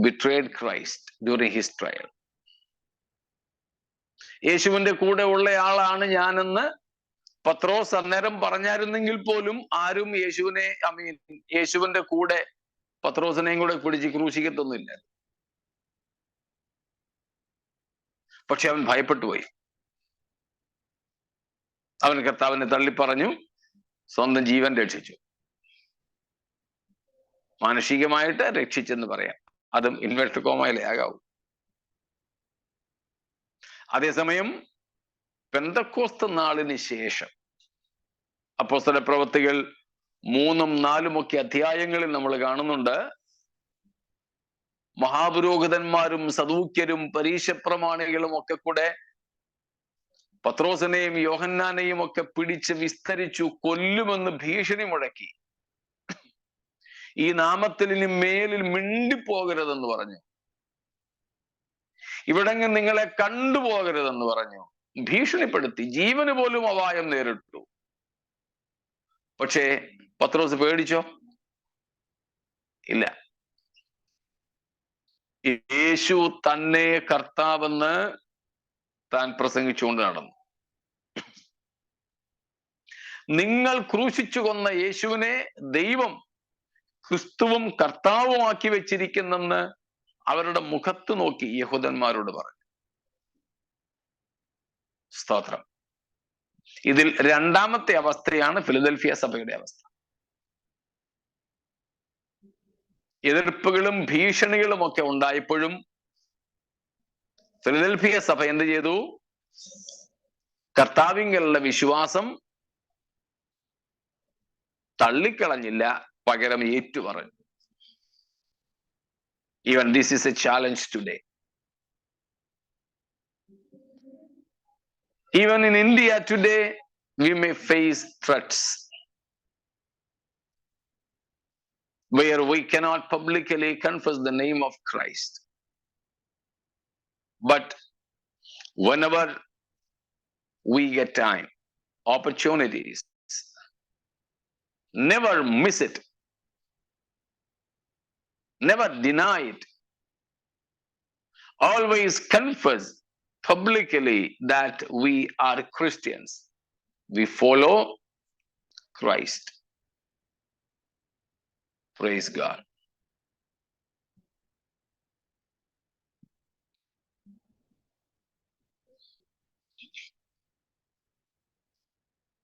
betrayed Christ during his trial. യേശുവിന്റെ കൂടെ ഉള്ള ആളാണ് ഞാനെന്ന് പത്രോസ് അന്നേരം പറഞ്ഞായിരുന്നെങ്കിൽ പോലും ആരും യേശുവിന്റെ കൂടെ പത്രോസിനെയും കൂടെ പിടിച്ച് ക്രൂശിക്കത്തൊന്നുമില്ല. പക്ഷെ അവൻ ഭയപ്പെട്ടു പോയി. അവൻ കർത്താവിനെ തള്ളിപ്പറഞ്ഞു, സ്വന്തം ജീവൻ രക്ഷിച്ചു. മാനുഷികമായിട്ട് രക്ഷിച്ചെന്ന് പറയാം, അതും ഇൻവെർട്ടഡ് കോമയിലേ ആകാവൂ. അതേസമയം പെന്തക്കോസ്ത് നാളിന് ശേഷം അപ്പോസ്തല പ്രവൃത്തികൾ 3, 4 അധ്യായങ്ങളിൽ നമ്മൾ കാണുന്നുണ്ട്, മഹാപുരോഹിതന്മാരും സദൂക്യരും പരീശപ്രമാണികളും ഒക്കെ കൂടെ പത്രോസിനെയും യോഹന്നാനെയും ഒക്കെ പിടിച്ച് വിസ്തരിച്ചു കൊല്ലുമെന്ന് ഭീഷണി മുഴക്കി. ഈ നാമത്തിൽ ഇനി മേലിൽ മിണ്ടിപ്പോകരുതെന്ന് പറഞ്ഞു. ഇവിടെങ്ങും നിങ്ങളെ കണ്ടുപോകരുതെന്ന് പറഞ്ഞു. ഭീഷണിപ്പെടുത്തി. ജീവന് പോലും അപായം നേരിട്ടു. പക്ഷേ പത്രോസ് പേടിച്ചോ? ഇല്ല. യേശു തന്നെ കർത്താവെന്ന് താൻ പ്രസംഗിച്ചുകൊണ്ട് നടന്നു. നിങ്ങൾ ക്രൂശിച്ചു കൊന്ന യേശുവിനെ ദൈവം ക്രിസ്തുവും കർത്താവുമാക്കി വെച്ചിരിക്കുന്നെന്ന് അവരുടെ മുഖത്ത് നോക്കി യഹൂദന്മാരോട് പറഞ്ഞു. സ്തോത്രം. ഇതിൽ രണ്ടാമത്തെ അവസ്ഥയാണ് ഫിലദൽഫിയ സഭയുടെ അവസ്ഥ. എതിർപ്പുകളും ഭീഷണികളും ഒക്കെ ഉണ്ടായപ്പോഴും ഫിലദൽഫിയ സഭ എന്ത് ചെയ്തു? കർത്താവിങ്കലുള്ള വിശ്വാസം തള്ളിക്കളഞ്ഞില്ല, പകരം ഏറ്റുപറഞ്ഞു. Even this is a challenge today. Even in India today, we may face threats where we cannot publicly confess the name of Christ. But whenever we get time, opportunities, never miss it. Never deny it. Always confess publicly that we are Christians. We follow Christ. Praise God.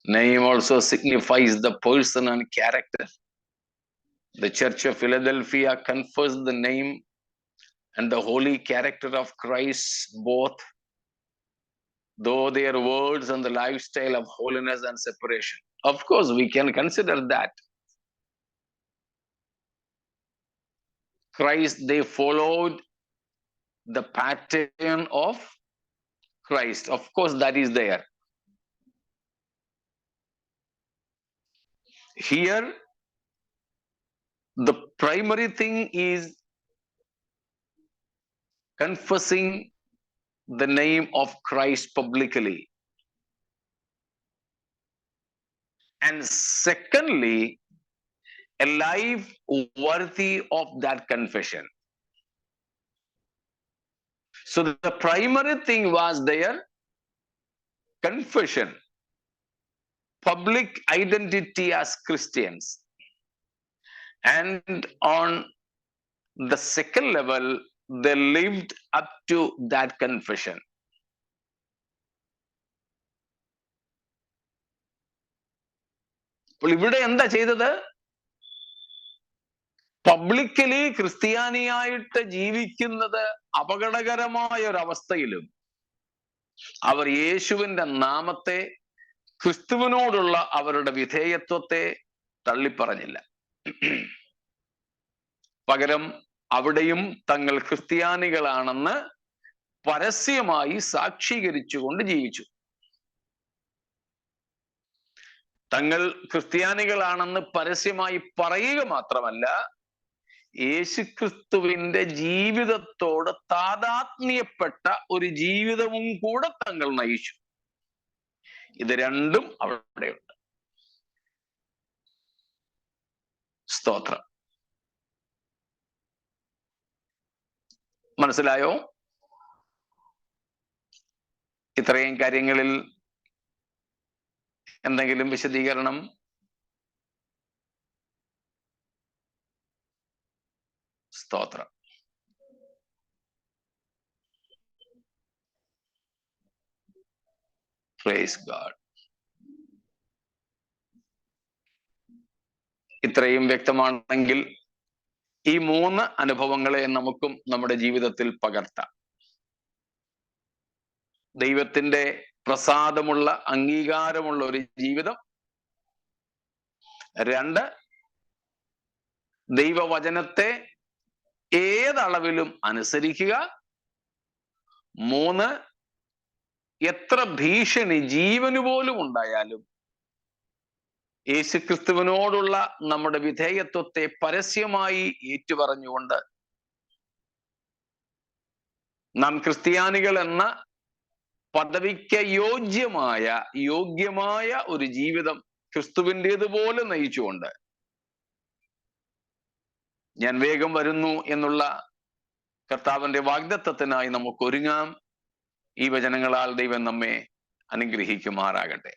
Name also signifies the person and character. The Church of Philadelphia confessed the name and the holy character of Christ, both though their words and the lifestyle of holiness and separation. Of course, we can consider that. Christ, they followed the pattern of Christ. Of course, that is there. Here, the primary thing is confessing the name of Christ publicly. And secondly, a life worthy of that confession. So the primary thing was their confession, public identity as Christians. And on the second level, they lived up to that confession. അപ്പോൾ ഇവിടെ എന്താ ചെയ്തത്? Publicly ക്രിസ്ത്യാനിയായിട്ട് ജീവിക്കുന്നത് അപകടകരമായ ഒരവസ്ഥയിലും അവർ യേശുവിന്റെ നാമത്തെ, ക്രിസ്തുവിനോടുള്ള അവരുടെ വിധേയത്വത്തെ തള്ളിപ്പറഞ്ഞില്ല. പകരം അവിടെയും തങ്ങൾ ക്രിസ്ത്യാനികളാണെന്ന് പരസ്യമായി സാക്ഷീകരിച്ചുകൊണ്ട് ജീവിച്ചു. തങ്ങൾ ക്രിസ്ത്യാനികളാണെന്ന് പരസ്യമായി പറയുക മാത്രമല്ല, യേശുക്രിസ്തുവിന്റെ ജീവിതത്തോട് താദാത്മ്യപ്പെട്ട ഒരു ജീവിതവും കൂടെ തങ്ങൾ നയിച്ചു. ഇത് രണ്ടും അവിടെയുണ്ട്. സ്തോത്രം. മനസ്സിലായോ? ഇത്രയും കാര്യങ്ങളിൽ എന്തെങ്കിലും വിശദീകരണം? സ്തോത്രം. Praise God. ഇത്രയും വ്യക്തമാണെങ്കിൽ ഈ 3 അനുഭവങ്ങളെ നമുക്കും നമ്മുടെ ജീവിതത്തിൽ പകർത്താം. ദൈവത്തിന്റെ പ്രസാദമുള്ള, അംഗീകാരമുള്ള ഒരു ജീവിതം. 2, ദൈവവചനത്തെ ഏതളവിലും അനുസരിക്കുക. 3, എത്ര ഭീഷണി ജീവന് പോലും ഉണ്ടായാലും യേശുക്രിസ്തുവിനോടുള്ള നമ്മുടെ വിധേയത്വത്തെ പരസ്യമായി ഏറ്റുപറഞ്ഞുകൊണ്ട് നാം ക്രിസ്ത്യാനികൾ എന്ന പദവിക്ക് യോഗ്യമായ ഒരു ജീവിതം ക്രിസ്തുവിൻ്റെതുപോലെ നയിച്ചുകൊണ്ട് ഞാൻ വേഗം വരുന്നു എന്നുള്ള കർത്താവിന്റെ വാഗ്ദത്തത്തിനായി നമുക്ക് ഒരുങ്ങാം. ഈ വചനങ്ങളാൽ ദൈവം നമ്മെ അനുഗ്രഹിക്കുമാറാകട്ടെ.